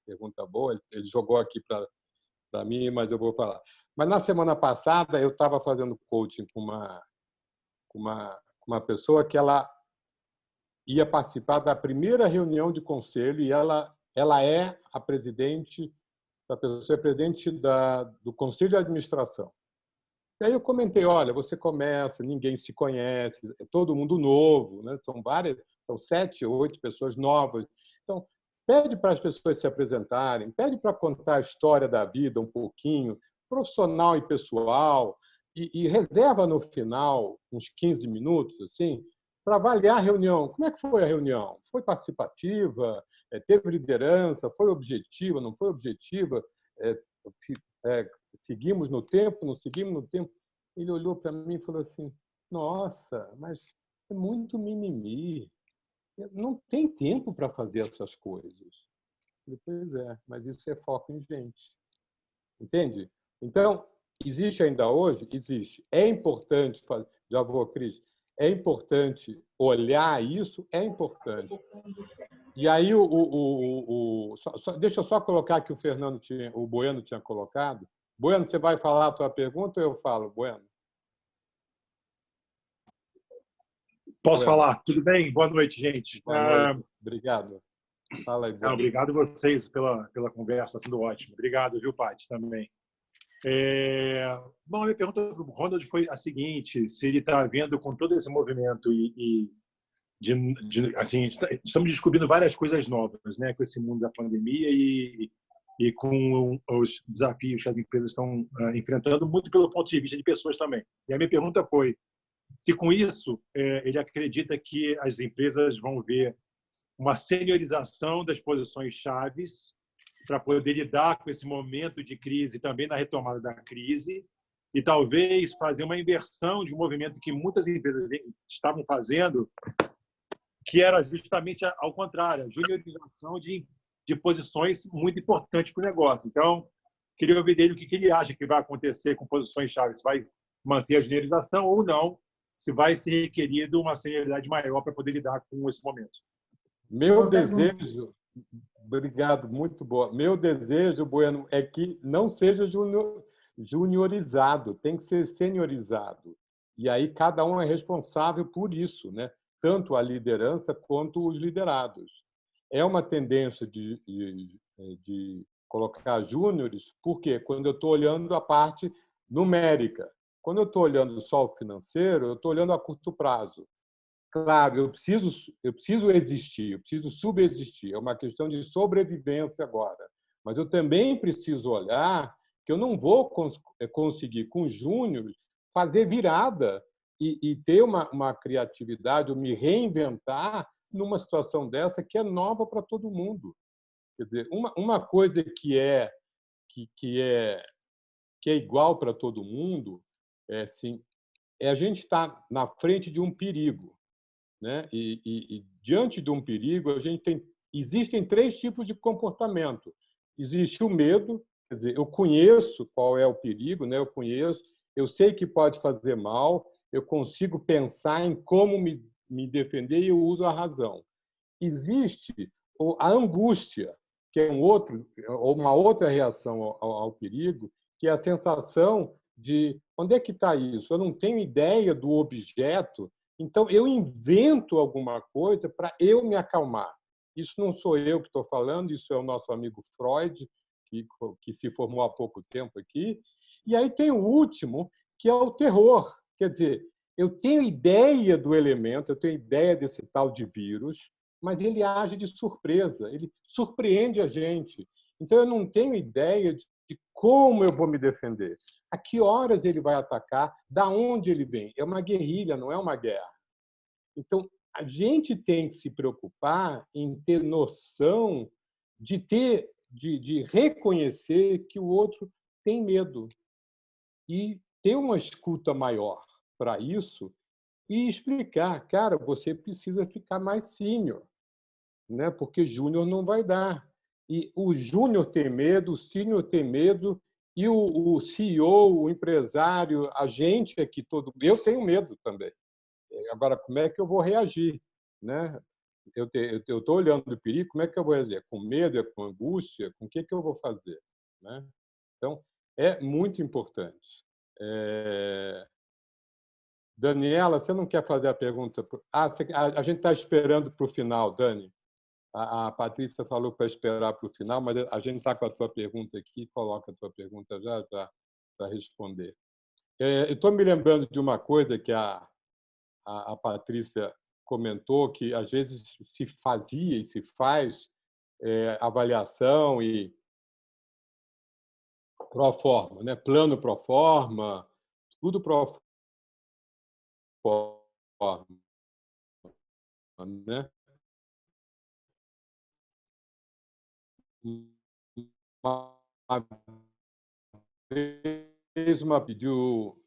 [SPEAKER 5] pergunta boa, ele jogou aqui para mim, mas eu vou falar. Mas na semana passada eu estava fazendo coaching com uma pessoa que ela ia participar da primeira reunião de conselho e ela é a presidente, a pessoa é presidente do conselho de administração. E aí eu comentei, olha, você começa, ninguém se conhece, é todo mundo novo, né? São 7 ou 8 pessoas novas. Então, pede para as pessoas se apresentarem, pede para contar a história da vida um pouquinho, profissional e pessoal, e reserva no final uns 15 minutos assim, para avaliar a reunião. Como é que foi a reunião? Foi participativa? Teve liderança? Foi objetiva? Não foi objetiva? Seguimos no tempo? Não seguimos no tempo? Ele olhou para mim e falou assim, nossa, mas é muito mimimi. Não tem tempo para fazer essas coisas. Eu falei, pois é, mas isso é foco em gente. Entende? Então, existe ainda hoje? Existe. É importante, já vou, Cris, é importante olhar isso? É importante. E aí, deixa eu só colocar que o Bueno tinha colocado. Bueno, você vai falar a tua pergunta ou eu falo, Bueno?
[SPEAKER 7] Posso falar? Tudo bem? Boa noite, gente.
[SPEAKER 5] Boa noite. Obrigado. Fala aí, Bueno.
[SPEAKER 7] Obrigado a vocês pela conversa, está sendo ótimo. Obrigado, viu, Paty, também. Bom, a minha pergunta para o Ronald foi a seguinte, se ele está vendo com todo esse movimento assim, estamos descobrindo várias coisas novas, né, com esse mundo da pandemia e com os desafios que as empresas estão enfrentando, muito pelo ponto de vista de pessoas também. E a minha pergunta foi, se com isso ele acredita que as empresas vão ver uma seniorização das posições chaves para poder lidar com esse momento de crise, também na retomada da crise, e talvez fazer uma inversão de um movimento que muitas empresas estavam fazendo, que era justamente ao contrário, a juniorização de posições muito importantes para o negócio. Então, queria ouvir dele o que ele acha que vai acontecer com posições chave, se vai manter a juniorização ou não, se vai ser requerido uma senioridade maior para poder lidar com esse momento.
[SPEAKER 5] Meu desejo, obrigado, muito boa. Meu desejo, Bueno, é que não seja juniorizado, tem que ser seniorizado. E aí cada um é responsável por isso, né? Tanto a liderança quanto os liderados. É uma tendência de colocar júniores, porque quando eu estou olhando a parte numérica, quando eu estou olhando só o financeiro, eu estou olhando a curto prazo. Claro, eu preciso existir, eu preciso subsistir. É uma questão de sobrevivência agora. Mas eu também preciso olhar que eu não vou conseguir, com júniores, fazer virada e ter uma criatividade, ou me reinventar numa situação dessa que é nova para todo mundo. Quer dizer, uma coisa que é igual para todo mundo é a gente estar na frente de um perigo. Né? E diante de um perigo, existem 3 tipos de comportamento. Existe o medo, quer dizer, eu conheço qual é o perigo, né? Eu sei que pode fazer mal, eu consigo pensar em como me defender e eu uso a razão. Existe a angústia, que é uma outra reação ao perigo, que é a sensação de onde é que está isso? Eu não tenho ideia do objeto, então eu invento alguma coisa para eu me acalmar. Isso não sou eu que estou falando, isso é o nosso amigo Freud, que se formou há pouco tempo aqui. E aí tem o último, que é o terror. Quer dizer, eu tenho ideia do elemento, eu tenho ideia desse tal de vírus, mas ele age de surpresa, ele surpreende a gente. Então eu não tenho ideia de como eu vou me defender. A que horas ele vai atacar? Da onde ele vem? É uma guerrilha, não é uma guerra. Então, a gente tem que se preocupar em ter noção de reconhecer que o outro tem medo e ter uma escuta maior para isso e explicar, cara, você precisa ficar mais sênior, né? Porque júnior não vai dar. E o júnior tem medo, o sênior tem medo, e o CEO, o empresário, a gente aqui todo, eu tenho medo também. Agora, como é que eu vou reagir, né? Eu estou olhando o perigo, como é que eu vou reagir? Com medo, com angústia? Com o que eu vou fazer, né? Então, é muito importante. Daniela, você não quer fazer a pergunta? A gente está esperando para o final, Dani. A Patrícia falou para esperar para o final, mas a gente está com a tua pergunta aqui, coloca a tua pergunta já para responder. Eu estou me lembrando de uma coisa que a Patrícia comentou, que às vezes se fazia e se faz avaliação e pro forma, né? Plano pro forma, tudo pro forma, né? Uma vez pediu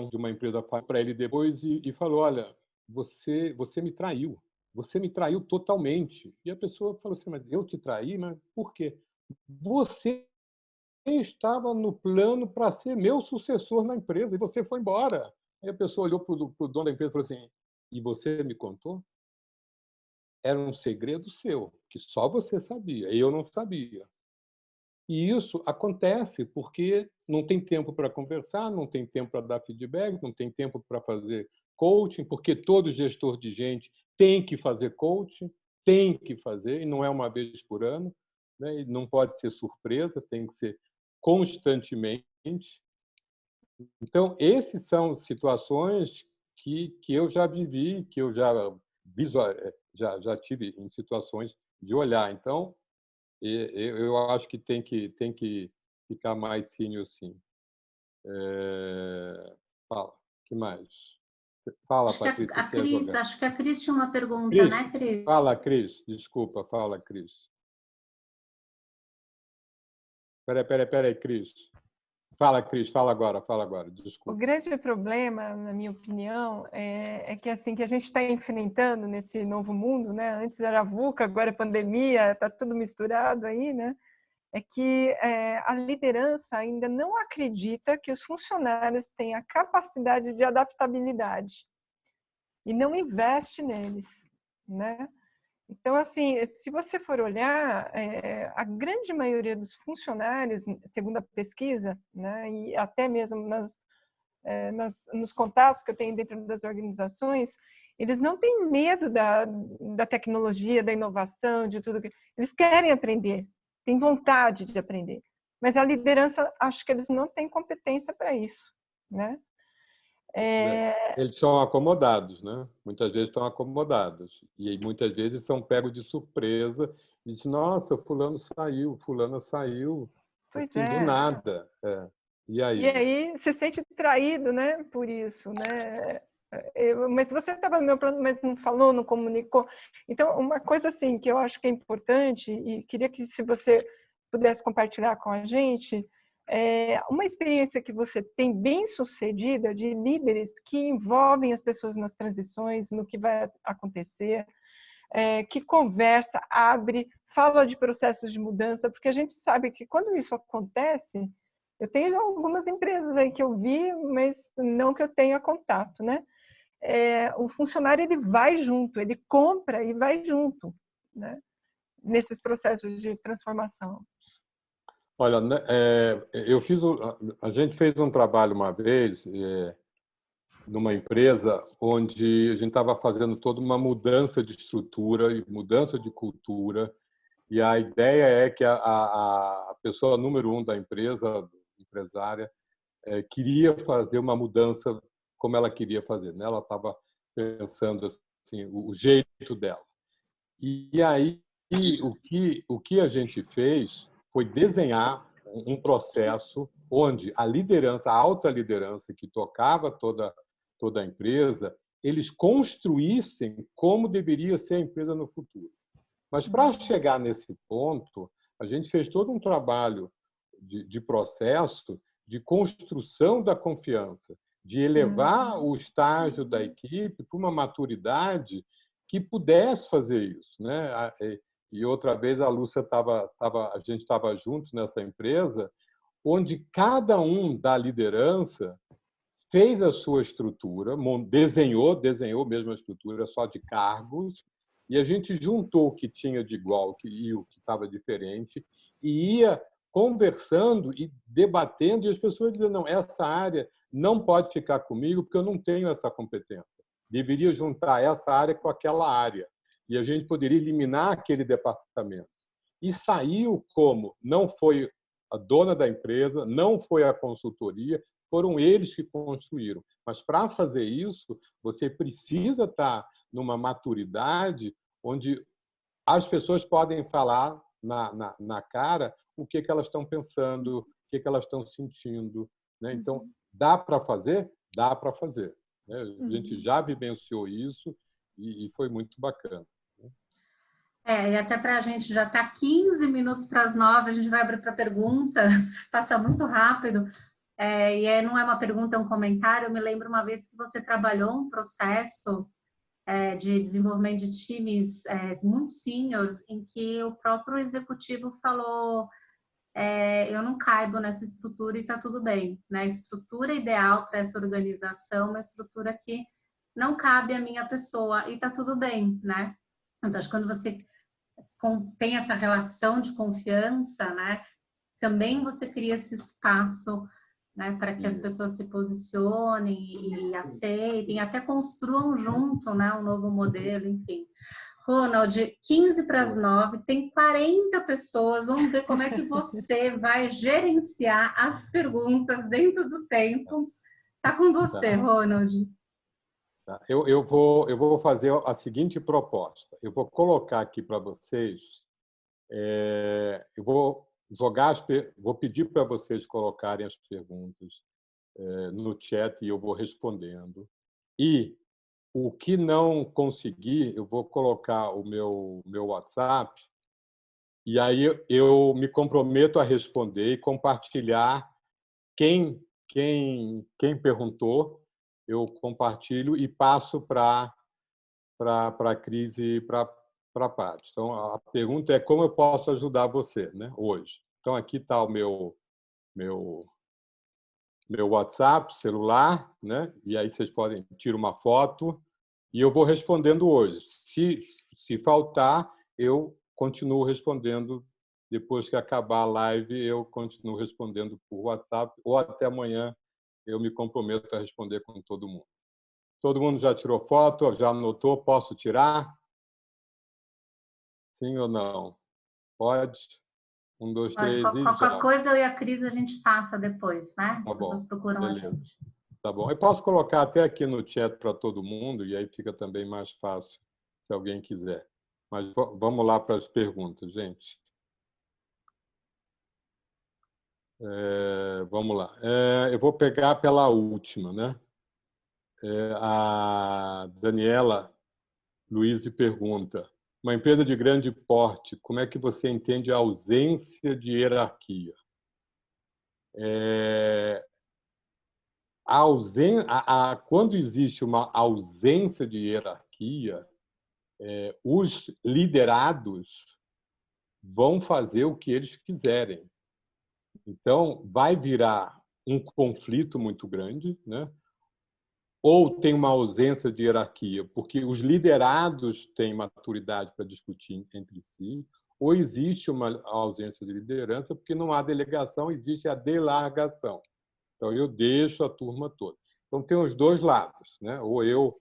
[SPEAKER 5] de uma empresa para ele depois e falou, olha, você me traiu. Você me traiu totalmente. E a pessoa falou assim, mas eu te traí? Mas por quê? Você estava no plano para ser meu sucessor na empresa e você foi embora. Aí a pessoa olhou para o dono da empresa e falou assim, e você me contou? Era um segredo seu, que só você sabia, e eu não sabia. E isso acontece porque não tem tempo para conversar, não tem tempo para dar feedback, não tem tempo para fazer coaching, porque todo gestor de gente tem que fazer coaching, tem que fazer, e não é uma vez por ano, né? E não pode ser surpresa, tem que ser constantemente. Então, essas são situações que eu já vivi, que eu já tive em situações de olhar. Então, eu acho que tem que ficar mais sênior, sim. Fala, que mais? Fala, Patrícia.
[SPEAKER 3] Acho que a Cris tinha uma pergunta,
[SPEAKER 5] Cris,
[SPEAKER 3] né, Cris?
[SPEAKER 5] Fala, Cris. Desculpa, fala, Cris. Peraí, Cris. Fala, Cris, fala agora, desculpa.
[SPEAKER 2] O grande problema, na minha opinião, é que assim que a gente está enfrentando nesse novo mundo, né? Antes era VUCA, agora é pandemia, está tudo misturado aí, né? É que a liderança ainda não acredita que os funcionários têm a capacidade de adaptabilidade e não investe neles, né? Então, assim, se você for olhar, a grande maioria dos funcionários, segundo a pesquisa, né, e até mesmo nos contatos que eu tenho dentro das organizações, eles não têm medo da tecnologia, da inovação, de tudo. Eles querem aprender, têm vontade de aprender. Mas a liderança, acho que eles não têm competência para isso, né?
[SPEAKER 5] Eles são acomodados, né? Muitas vezes estão acomodados. E muitas vezes são pegos de surpresa. E dizem, nossa, fulana saiu,
[SPEAKER 2] Pois
[SPEAKER 5] assim, do nada. E aí?
[SPEAKER 2] E aí se sente traído, né? Por isso, né? Mas você estava no meu plano, mas não falou, não comunicou. Então, uma coisa assim que eu acho que é importante, e queria que se você pudesse compartilhar com a gente, uma experiência que você tem bem sucedida de líderes que envolvem as pessoas nas transições, no que vai acontecer, que conversa, abre, fala de processos de mudança, porque a gente sabe que quando isso acontece, eu tenho já algumas empresas aí que eu vi, mas não que eu tenha contato, né? O funcionário ele vai junto, ele compra e vai junto, né? Nesses processos de transformação.
[SPEAKER 5] Olha, a gente fez um trabalho uma vez numa empresa onde a gente estava fazendo toda uma mudança de estrutura e mudança de cultura, e a ideia é que a pessoa número 1 da empresa, empresária, queria fazer uma mudança como ela queria fazer, né? Ela estava pensando assim, o jeito dela. E aí o que a gente fez foi desenhar um processo onde a liderança, a alta liderança que tocava toda a empresa, eles construíssem como deveria ser a empresa no futuro. Mas para chegar nesse ponto, a gente fez todo um trabalho de processo de construção da confiança, de elevar o estágio da equipe para uma maturidade que pudesse fazer isso, né? E outra vez a Lúcia a gente estava junto nessa empresa, onde cada um da liderança fez a sua estrutura, desenhou mesmo a estrutura só de cargos, e a gente juntou o que tinha de igual e o que estava diferente, e ia conversando e debatendo, e as pessoas diziam, não, essa área não pode ficar comigo porque eu não tenho essa competência. Deveria juntar essa área com aquela área. E a gente poderia eliminar aquele departamento. E saiu como? Não foi a dona da empresa, não foi a consultoria, foram eles que construíram. Mas para fazer isso, você precisa estar numa maturidade onde as pessoas podem falar na cara o que elas estão pensando, o que elas estão sentindo, né? Então, dá para fazer? Dá para fazer, né? A gente já vivenciou isso e foi muito bacana.
[SPEAKER 3] E até para a gente já está 15 minutos para as 9, a gente vai abrir para perguntas, passa muito rápido. e não é uma pergunta, é um comentário. Eu me lembro uma vez que você trabalhou um processo de desenvolvimento de times muito seniors, em que o próprio executivo falou: eu não caibo nessa estrutura e está tudo bem, né? A estrutura ideal para essa organização, uma estrutura que não cabe à minha pessoa e está tudo bem, né? Então, acho que quando você tem essa relação de confiança, né? Também você cria esse espaço, né, para que as pessoas se posicionem e aceitem, até construam junto, né, um novo modelo, enfim. Ronald, 15 para as 9, tem 40 pessoas, vamos ver como é que você vai gerenciar as perguntas dentro do tempo. Tá com você, Ronald.
[SPEAKER 5] Tá. Eu vou fazer a seguinte proposta. Eu vou colocar aqui para vocês, eu vou pedir para vocês colocarem as perguntas no chat e eu vou respondendo. E o que não conseguir, eu vou colocar o meu WhatsApp e aí eu me comprometo a responder e compartilhar quem perguntou, eu compartilho e passo para a Cris e para a Paty. Então, a pergunta é como eu posso ajudar você, né, hoje. Então, aqui está o meu WhatsApp, celular, né? E aí vocês podem tirar uma foto e eu vou respondendo hoje. Se faltar, eu continuo respondendo. Depois que acabar a live, eu continuo respondendo por WhatsApp ou até amanhã eu me comprometo a responder com todo mundo. Todo mundo já tirou foto? Já anotou? Posso tirar? Sim ou não? Pode? 1, 2, 3 e
[SPEAKER 3] qualquer coisa eu e a Cris a gente passa depois, né? As pessoas procuram a gente.
[SPEAKER 5] Tá bom. Eu posso colocar até aqui no chat para todo mundo e aí fica também mais fácil se alguém quiser. Mas vamos lá para as perguntas, gente. Vamos lá. Eu vou pegar pela última, né? A Daniela Luiz pergunta: uma empresa de grande porte, como é que você entende a ausência de hierarquia? Quando existe uma ausência de hierarquia, os liderados vão fazer o que eles quiserem. Então, vai virar um conflito muito grande, né? Ou tem uma ausência de hierarquia, porque os liderados têm maturidade para discutir entre si, ou existe uma ausência de liderança, porque não há delegação, existe a delargação. Então, eu deixo a turma toda. Então, tem os dois lados, né? Ou eu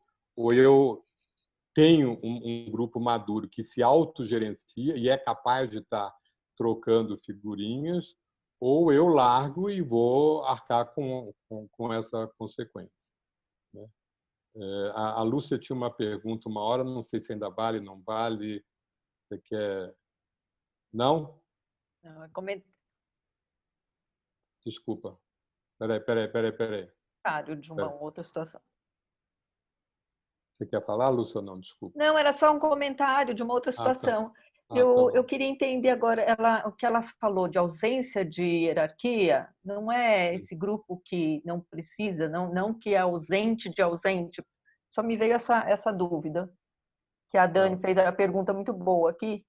[SPEAKER 5] tenho um grupo maduro que se autogerencia e é capaz de estar trocando figurinhas, ou eu largo e vou arcar com essa consequência. Né? A Lúcia tinha uma pergunta uma hora, não sei se ainda vale, não vale. Você quer... Não? Desculpa. Peraí.
[SPEAKER 4] De uma outra situação.
[SPEAKER 5] Você quer falar, Lúcia, ou não? Desculpa.
[SPEAKER 4] Não, era só um comentário de uma outra situação. Eu queria entender agora, o que ela falou de ausência de hierarquia, não é esse grupo que não precisa, não que é ausente de ausente. Só me veio essa dúvida, que a Dani fez a pergunta muito boa aqui,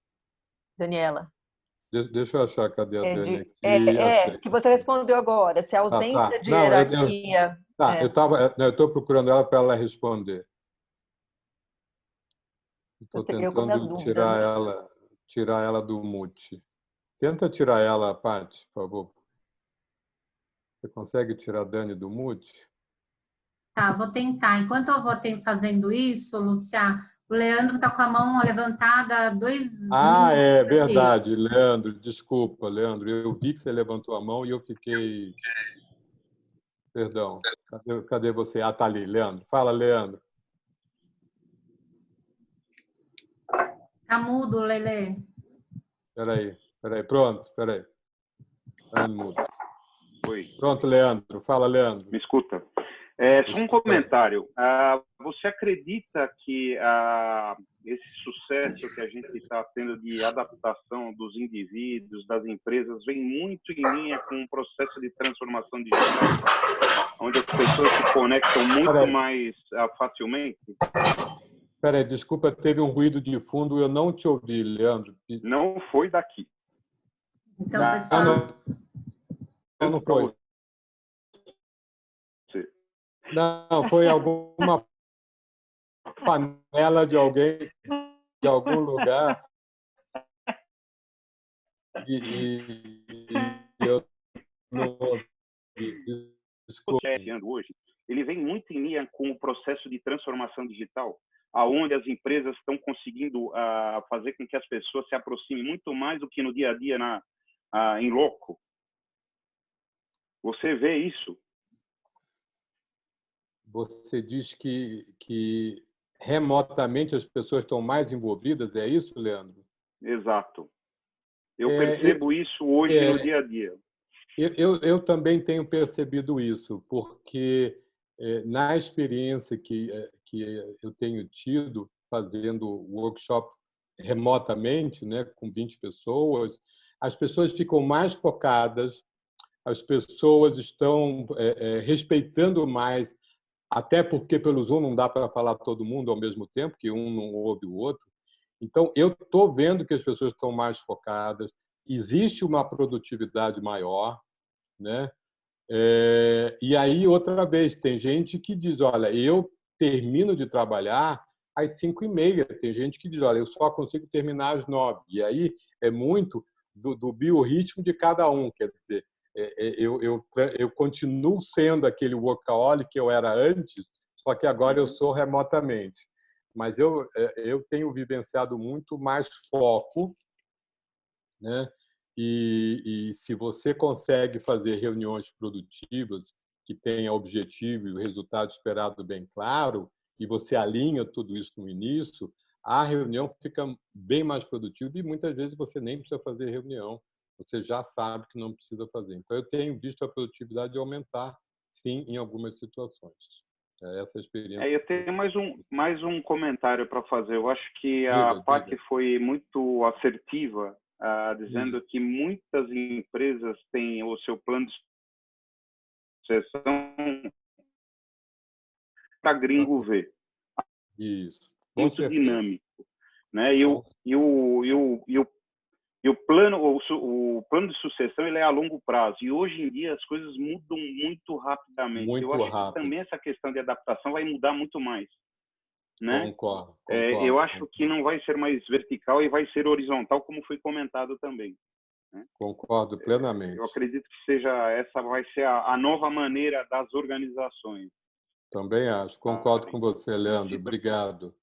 [SPEAKER 4] Daniela.
[SPEAKER 5] Deixa eu achar, cadê a Dani aqui?
[SPEAKER 4] Que você respondeu agora, se a ausência de hierarquia...
[SPEAKER 5] Eu estou procurando ela para ela responder. Estou tentando tirar ela do mute. Tenta tirar ela, Paty, por favor. Você consegue tirar a Dani do mute?
[SPEAKER 3] Tá, vou tentar. Enquanto eu vou fazendo isso, Lúcia, o Leandro está com a mão levantada há 2 minutos.
[SPEAKER 5] É verdade, Leandro. Desculpa, Leandro. Eu vi que você levantou a mão e eu fiquei... Perdão. Cadê você? Tá ali, Leandro. Fala, Leandro.
[SPEAKER 3] Tá mudo, Lelê.
[SPEAKER 5] Peraí. Pronto, peraí. Mudo.
[SPEAKER 10] Oi.
[SPEAKER 5] Pronto, Leandro. Fala, Leandro.
[SPEAKER 10] Me escuta. Só um comentário. você acredita que esse sucesso que a gente está tendo de adaptação dos indivíduos, das empresas, vem muito em linha com um processo de transformação digital, onde as pessoas se conectam muito mais facilmente?
[SPEAKER 5] Espera aí, desculpa, teve um ruído de fundo, eu não te ouvi, Leandro.
[SPEAKER 10] Não foi daqui.
[SPEAKER 3] Então, pessoal...
[SPEAKER 5] Não foi. Não, foi alguma panela de alguém, de algum lugar. E eu não ouvi. Desculpa.
[SPEAKER 10] Hoje, ele vem muito em linha com o processo de transformação digital, aonde as empresas estão conseguindo fazer com que as pessoas se aproximem muito mais do que no dia a dia em loco. Você vê isso?
[SPEAKER 5] Você diz que remotamente as pessoas estão mais envolvidas, é isso, Leandro?
[SPEAKER 10] Exato. Eu percebo isso hoje no dia a dia.
[SPEAKER 5] Eu também tenho percebido isso, porque na experiência que eu tenho tido fazendo workshop remotamente, né, com 20 pessoas, as pessoas ficam mais focadas, as pessoas estão respeitando mais, até porque pelo Zoom não dá para falar todo mundo ao mesmo tempo, que um não ouve o outro. Então, eu estou vendo que as pessoas estão mais focadas, existe uma produtividade maior, né? E aí, outra vez, tem gente que diz, olha, eu termino de trabalhar às 5h30. Tem gente que diz, olha, eu só consigo terminar às 9h. E aí é muito do biorritmo de cada um, quer dizer, eu continuo sendo aquele workaholic que eu era antes, só que agora eu sou remotamente. Mas eu tenho vivenciado muito mais foco, né? E se você consegue fazer reuniões produtivas que tenham objetivo e o resultado esperado bem claro, e você alinha tudo isso no início, a reunião fica bem mais produtiva e muitas vezes você nem precisa fazer reunião. Você já sabe que não precisa fazer. Então, eu tenho visto a produtividade aumentar, sim, em algumas situações. Essa experiência.
[SPEAKER 10] Eu tenho mais um comentário para fazer. Eu acho que a PAC foi muito assertiva, dizendo que muitas empresas têm o seu plano de sucessão para gringo ver.
[SPEAKER 5] Isso.
[SPEAKER 10] Muito dinâmico, né? E o plano de sucessão ele é a longo prazo. E hoje em dia as coisas mudam muito rapidamente. Eu acho que também essa questão de adaptação vai mudar muito mais, né?
[SPEAKER 5] Concordo.
[SPEAKER 10] Eu acho que não vai ser mais vertical e vai ser horizontal, como foi comentado também, né?
[SPEAKER 5] Concordo plenamente.
[SPEAKER 10] Eu acredito que essa vai ser a nova maneira das organizações.
[SPEAKER 5] Também acho. Concordo com você, Leandro. Obrigado.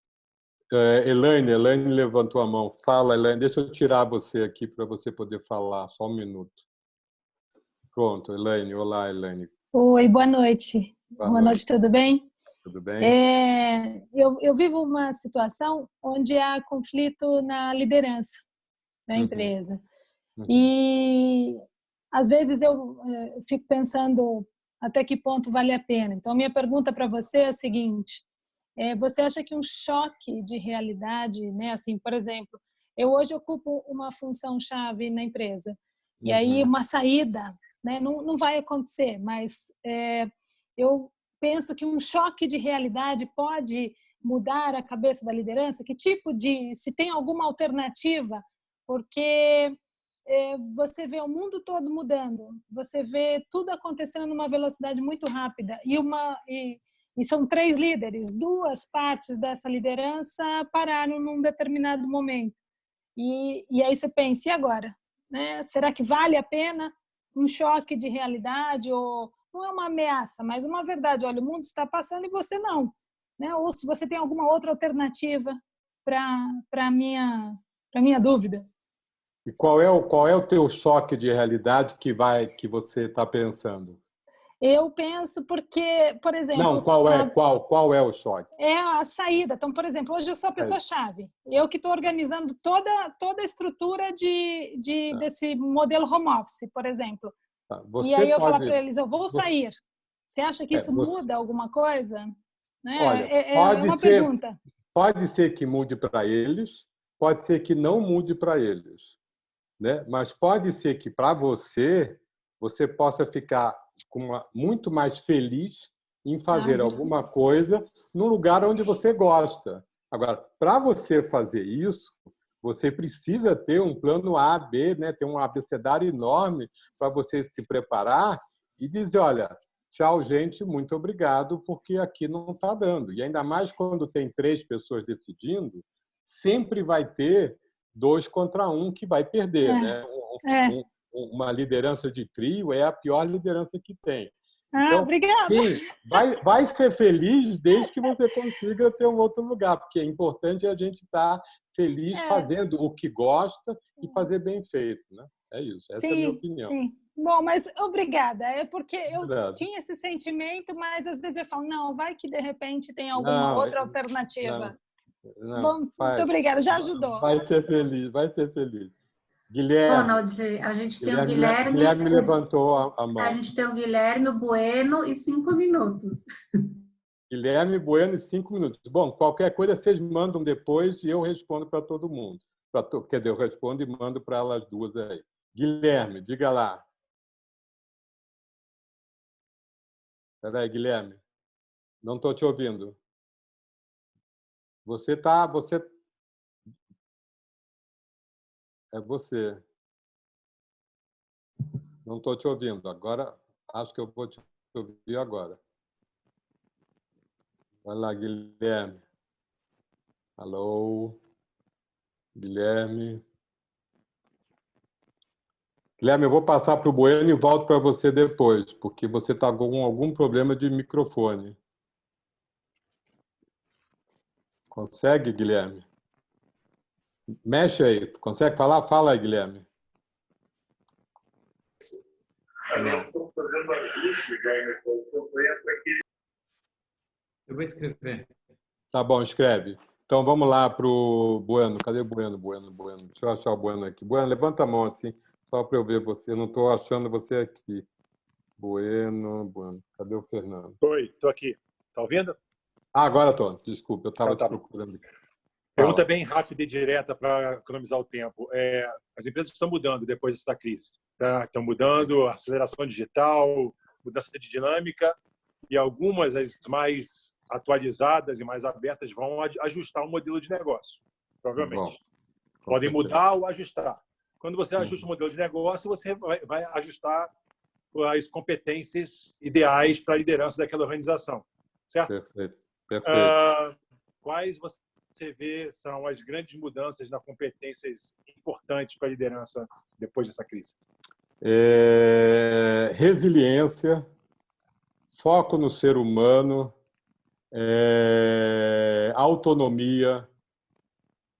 [SPEAKER 5] Elaine levantou a mão. Fala, Elaine. Deixa eu tirar você aqui para você poder falar. Só um minuto. Pronto, Elaine. Olá, Elaine.
[SPEAKER 11] Oi, boa noite. Boa noite, tudo bem?
[SPEAKER 5] Tudo bem?
[SPEAKER 11] Eu vivo uma situação onde há conflito na liderança da empresa. E, às vezes, eu fico pensando até que ponto vale a pena. Então, a minha pergunta para você é a seguinte. Você acha que um choque de realidade, né? Assim, por exemplo, eu hoje ocupo uma função chave na empresa e aí uma saída, né? Não vai acontecer, mas eu penso que um choque de realidade pode mudar a cabeça da liderança. Que tipo se tem alguma alternativa? Porque você vê o mundo todo mudando, você vê tudo acontecendo numa velocidade muito rápida e são 3 líderes, 2 partes dessa liderança pararam num determinado momento. E aí você pensa, e agora? Né? Será que vale a pena um choque de realidade? Ou não é uma ameaça, mas uma verdade. Olha, o mundo está passando e você não. Né? Ou se você tem alguma outra alternativa para a minha dúvida.
[SPEAKER 5] E qual é o teu choque de realidade que você está pensando?
[SPEAKER 11] Eu penso porque, por exemplo...
[SPEAKER 5] Não, qual é o choque?
[SPEAKER 11] É a saída. Então, por exemplo, hoje eu sou a pessoa-chave. Eu que estou organizando toda a estrutura desse modelo home office, por exemplo. E aí eu falo para eles, eu vou sair. Você acha que isso muda alguma coisa? Né?
[SPEAKER 5] Olha,
[SPEAKER 11] É uma pergunta.
[SPEAKER 5] Pode ser que mude para eles, pode ser que não mude para eles, né? Mas pode ser que para você possa ficar muito mais feliz em fazer alguma coisa no lugar onde você gosta. Agora, para você fazer isso, você precisa ter um plano A, B, né? Ter um abecedário enorme para você se preparar e dizer, olha, tchau, gente, muito obrigado, porque aqui não está dando. E ainda mais quando tem 3 pessoas decidindo, sempre vai ter 2 contra 1 que vai perder, né? Uma liderança de trio é a pior liderança que tem. Então,
[SPEAKER 11] obrigada.
[SPEAKER 5] Sim, vai ser feliz desde que você consiga ter um outro lugar, porque é importante a gente estar feliz fazendo o que gosta e fazer bem feito, né? É isso, essa é a minha opinião.
[SPEAKER 11] Sim. Bom, mas obrigada. É porque eu tinha esse sentimento, mas às vezes eu falo, não, vai que de repente tem alguma outra alternativa.
[SPEAKER 5] Não,
[SPEAKER 11] bom, muito obrigada, já ajudou.
[SPEAKER 5] Vai ser feliz, vai ser feliz. Guilherme.
[SPEAKER 3] Ronald, a gente tem o
[SPEAKER 5] Guilherme. Guilherme levantou a mão.
[SPEAKER 3] A gente tem o Guilherme, o Bueno e 5 minutos.
[SPEAKER 5] Guilherme Bueno e 5 minutos. Bom, qualquer coisa vocês mandam depois e eu respondo para todo mundo. Quer dizer, eu respondo e mando para elas duas aí. Guilherme, diga lá. Espera aí, Guilherme. Não estou te ouvindo. Você. É você. Não estou te ouvindo. Agora, acho que eu vou te ouvir agora. Vai lá, Guilherme. Alô? Guilherme. Guilherme, eu vou passar para o Bueno e volto para você depois, porque você está com algum problema de microfone. Consegue, Guilherme? Mexe aí. Consegue falar? Fala aí, Guilherme.
[SPEAKER 12] Eu vou escrever.
[SPEAKER 5] Tá bom, escreve. Então, vamos lá para o Bueno. Cadê o Bueno? Deixa eu achar o Bueno aqui. Bueno, levanta a mão assim, só para eu ver você. Eu não estou achando você aqui. Bueno. Cadê o Fernando?
[SPEAKER 7] Oi, estou aqui. Está ouvindo?
[SPEAKER 5] Agora estou. Desculpa, eu estava te procurando.
[SPEAKER 7] Pergunta bem rápida e direta para economizar o tempo. As empresas estão mudando depois dessa crise. Tá? Estão mudando, aceleração digital, mudança de dinâmica, e algumas, as mais atualizadas e mais abertas, vão ajustar o modelo de negócio, provavelmente. Podem mudar ou ajustar. Quando você ajusta o modelo de negócio, você vai ajustar as competências ideais para a liderança daquela organização. Certo?
[SPEAKER 5] Perfeito.
[SPEAKER 7] Quais você vê são as grandes mudanças nas competências importantes para a liderança depois dessa crise?
[SPEAKER 5] Resiliência, foco no ser humano, autonomia,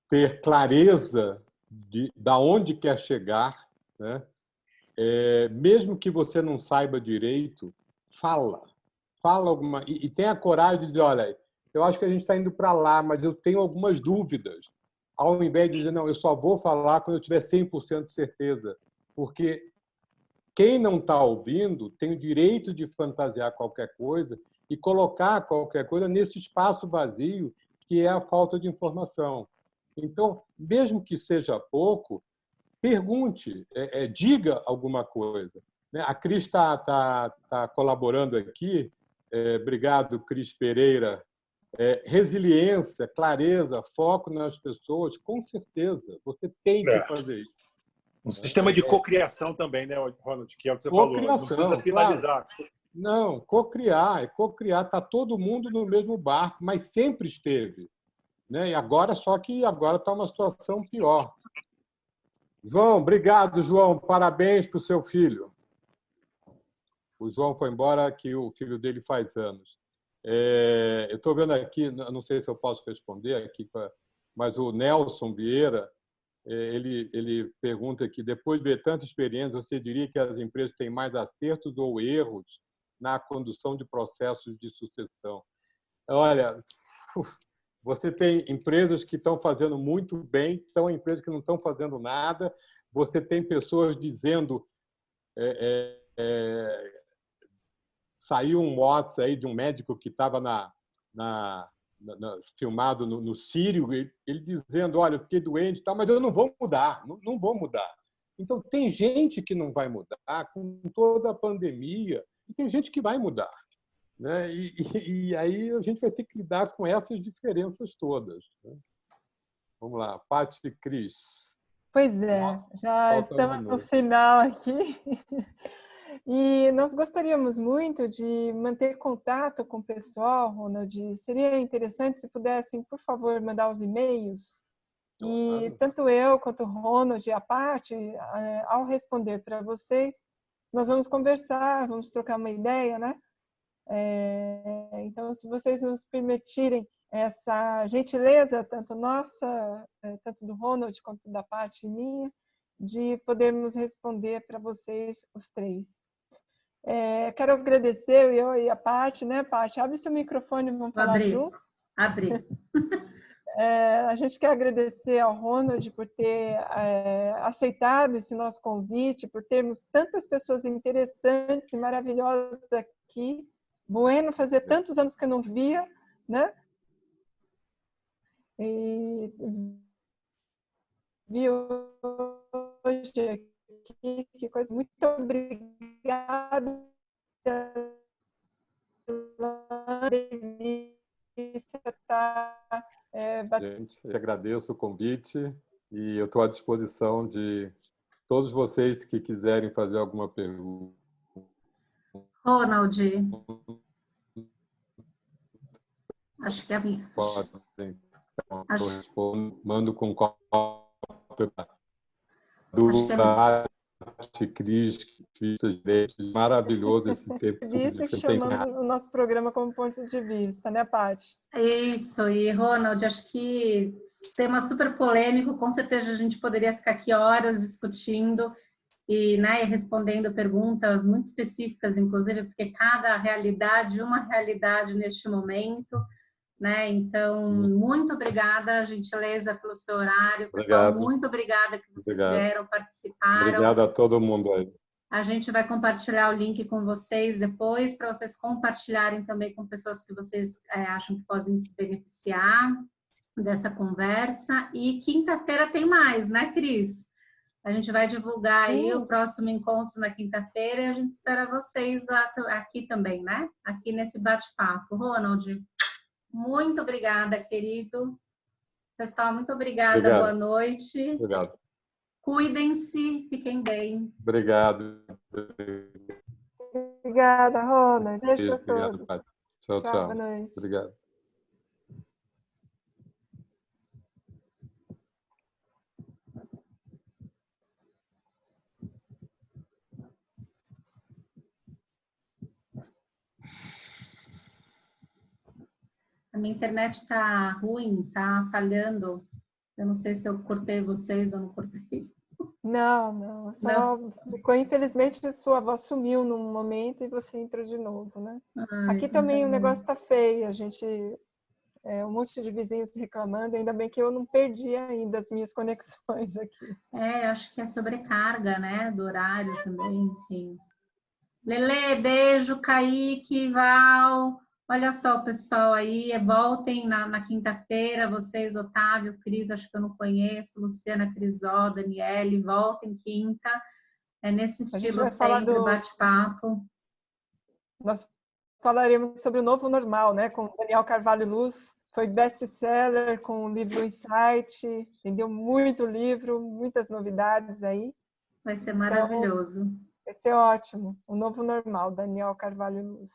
[SPEAKER 5] ter clareza de onde quer chegar, né? Mesmo que você não saiba direito, fala alguma e tenha a coragem de dizer, olha, eu acho que a gente está indo para lá, mas eu tenho algumas dúvidas, ao invés de dizer, não, eu só vou falar quando eu tiver 100% de certeza, porque quem não está ouvindo tem o direito de fantasiar qualquer coisa e colocar qualquer coisa nesse espaço vazio que é a falta de informação. Então, mesmo que seja pouco, pergunte, diga alguma coisa. A Cris está colaborando aqui. Obrigado, Cris Pereira. Resiliência, clareza, foco nas pessoas, com certeza. Você tem que fazer isso.
[SPEAKER 7] Um sistema de cocriação também, né, Ronald? Que é o que você falou. Não precisa finalizar.
[SPEAKER 5] Claro. Não, cocriar. Está todo mundo no mesmo barco, mas sempre esteve. Né? E agora, só que agora está uma situação pior. João, obrigado, João. Parabéns para o seu filho. O João foi embora, que o filho dele faz anos. Eu estou vendo aqui, não sei se eu posso responder aqui, mas o Nelson Vieira, ele pergunta aqui, depois de ver tanta experiência, você diria que as empresas têm mais acertos ou erros na condução de processos de sucessão? Olha, você tem empresas que estão fazendo muito bem, são empresas que não estão fazendo nada, você tem pessoas dizendo... Saiu um WhatsApp aí de um médico que estava filmado no Sírio, ele dizendo, olha, eu fiquei doente, tal, mas eu não vou mudar, não vou mudar. Então, tem gente que não vai mudar com toda a pandemia, e tem gente que vai mudar, né? E aí a gente vai ter que lidar com essas diferenças todas, né? Vamos lá, Paty e Cris.
[SPEAKER 2] Pois é, já estamos no final aqui. E nós gostaríamos muito de manter contato com o pessoal, Ronald. Seria interessante se pudessem, por favor, mandar os e-mails. E tanto eu quanto o Ronald e a Paty, ao responder para vocês, nós vamos conversar, vamos trocar uma ideia, né? Então, se vocês nos permitirem essa gentileza, tanto nossa, tanto do Ronald quanto da Paty e minha, de podermos responder para vocês os três. Quero agradecer, eu e a Paty, né, Paty? Abre seu microfone e vamos falar junto.
[SPEAKER 3] Abri.
[SPEAKER 2] A gente quer agradecer ao Ronald por ter aceitado esse nosso convite, por termos tantas pessoas interessantes e maravilhosas aqui. Bueno, fazia tantos anos que eu não via, né? E vi hoje aqui, que coisa, muito obrigada.
[SPEAKER 5] Gente, eu agradeço o convite e eu estou à disposição de todos vocês que quiserem fazer alguma pergunta.
[SPEAKER 3] Ronald, acho que é a minha.
[SPEAKER 5] Podem. Mando com cópia do Cris, maravilhoso esse tempo.
[SPEAKER 2] Vista que chamamos o nosso programa como ponto de vista, né, Paty?
[SPEAKER 3] Isso, e Ronald, acho que tema super polêmico, com certeza a gente poderia ficar aqui horas discutindo e, né, respondendo perguntas muito específicas, inclusive, porque cada realidade, uma realidade neste momento, né? Então, muito obrigada, gentileza, pelo seu horário. Pessoal, muito obrigada que vocês vieram, participaram.
[SPEAKER 5] Obrigado a todo mundo aí.
[SPEAKER 3] A gente vai compartilhar o link com vocês depois, para vocês compartilharem também com pessoas que vocês acham que podem se beneficiar dessa conversa. E quinta-feira tem mais, né, Cris? A gente vai divulgar aí o próximo encontro na quinta-feira e a gente espera vocês lá, aqui também, né? Aqui nesse bate-papo. Ronald, muito obrigada, querido. Pessoal, muito obrigada. Boa noite.
[SPEAKER 5] Obrigado.
[SPEAKER 3] Cuidem-se, fiquem bem.
[SPEAKER 5] Obrigado.
[SPEAKER 2] Obrigada, Ronald. Beijo para todos.
[SPEAKER 5] Obrigado, tchau, tchau.
[SPEAKER 2] Boa noite.
[SPEAKER 5] Obrigado.
[SPEAKER 3] A minha internet está ruim, está falhando. Eu não sei se eu cortei vocês ou não cortei.
[SPEAKER 2] Não. Só ficou, infelizmente, sua voz sumiu num momento e você entrou de novo, né? Aqui também o negócio está feio. A gente, um monte de vizinhos reclamando. Ainda bem que eu não perdi ainda as minhas conexões aqui.
[SPEAKER 3] Acho que é sobrecarga, né? Do horário também, enfim. Lele, beijo, Kaique, Val. Olha só o pessoal aí, voltem na quinta-feira, vocês, Otávio, Cris, acho que eu não conheço, Luciana, Crisó, Daniele, voltem quinta, nesse estilo sempre, bate-papo.
[SPEAKER 2] Nós falaremos sobre o novo normal, né, com Daniel Carvalho Luz, foi best-seller com o livro Insight, vendeu muito livro, muitas novidades aí.
[SPEAKER 3] Vai ser maravilhoso.
[SPEAKER 2] Então, vai ser ótimo, o novo normal, Daniel Carvalho Luz.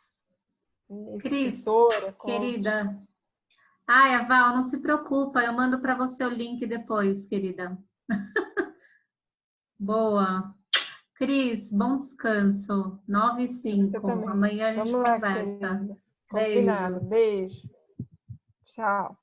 [SPEAKER 3] Cris, querida. A Val, não se preocupa, eu mando para você o link depois, querida. Boa. Cris, bom descanso. 9h05. Amanhã a gente conversa.
[SPEAKER 2] Combinado. Beijo. Tchau.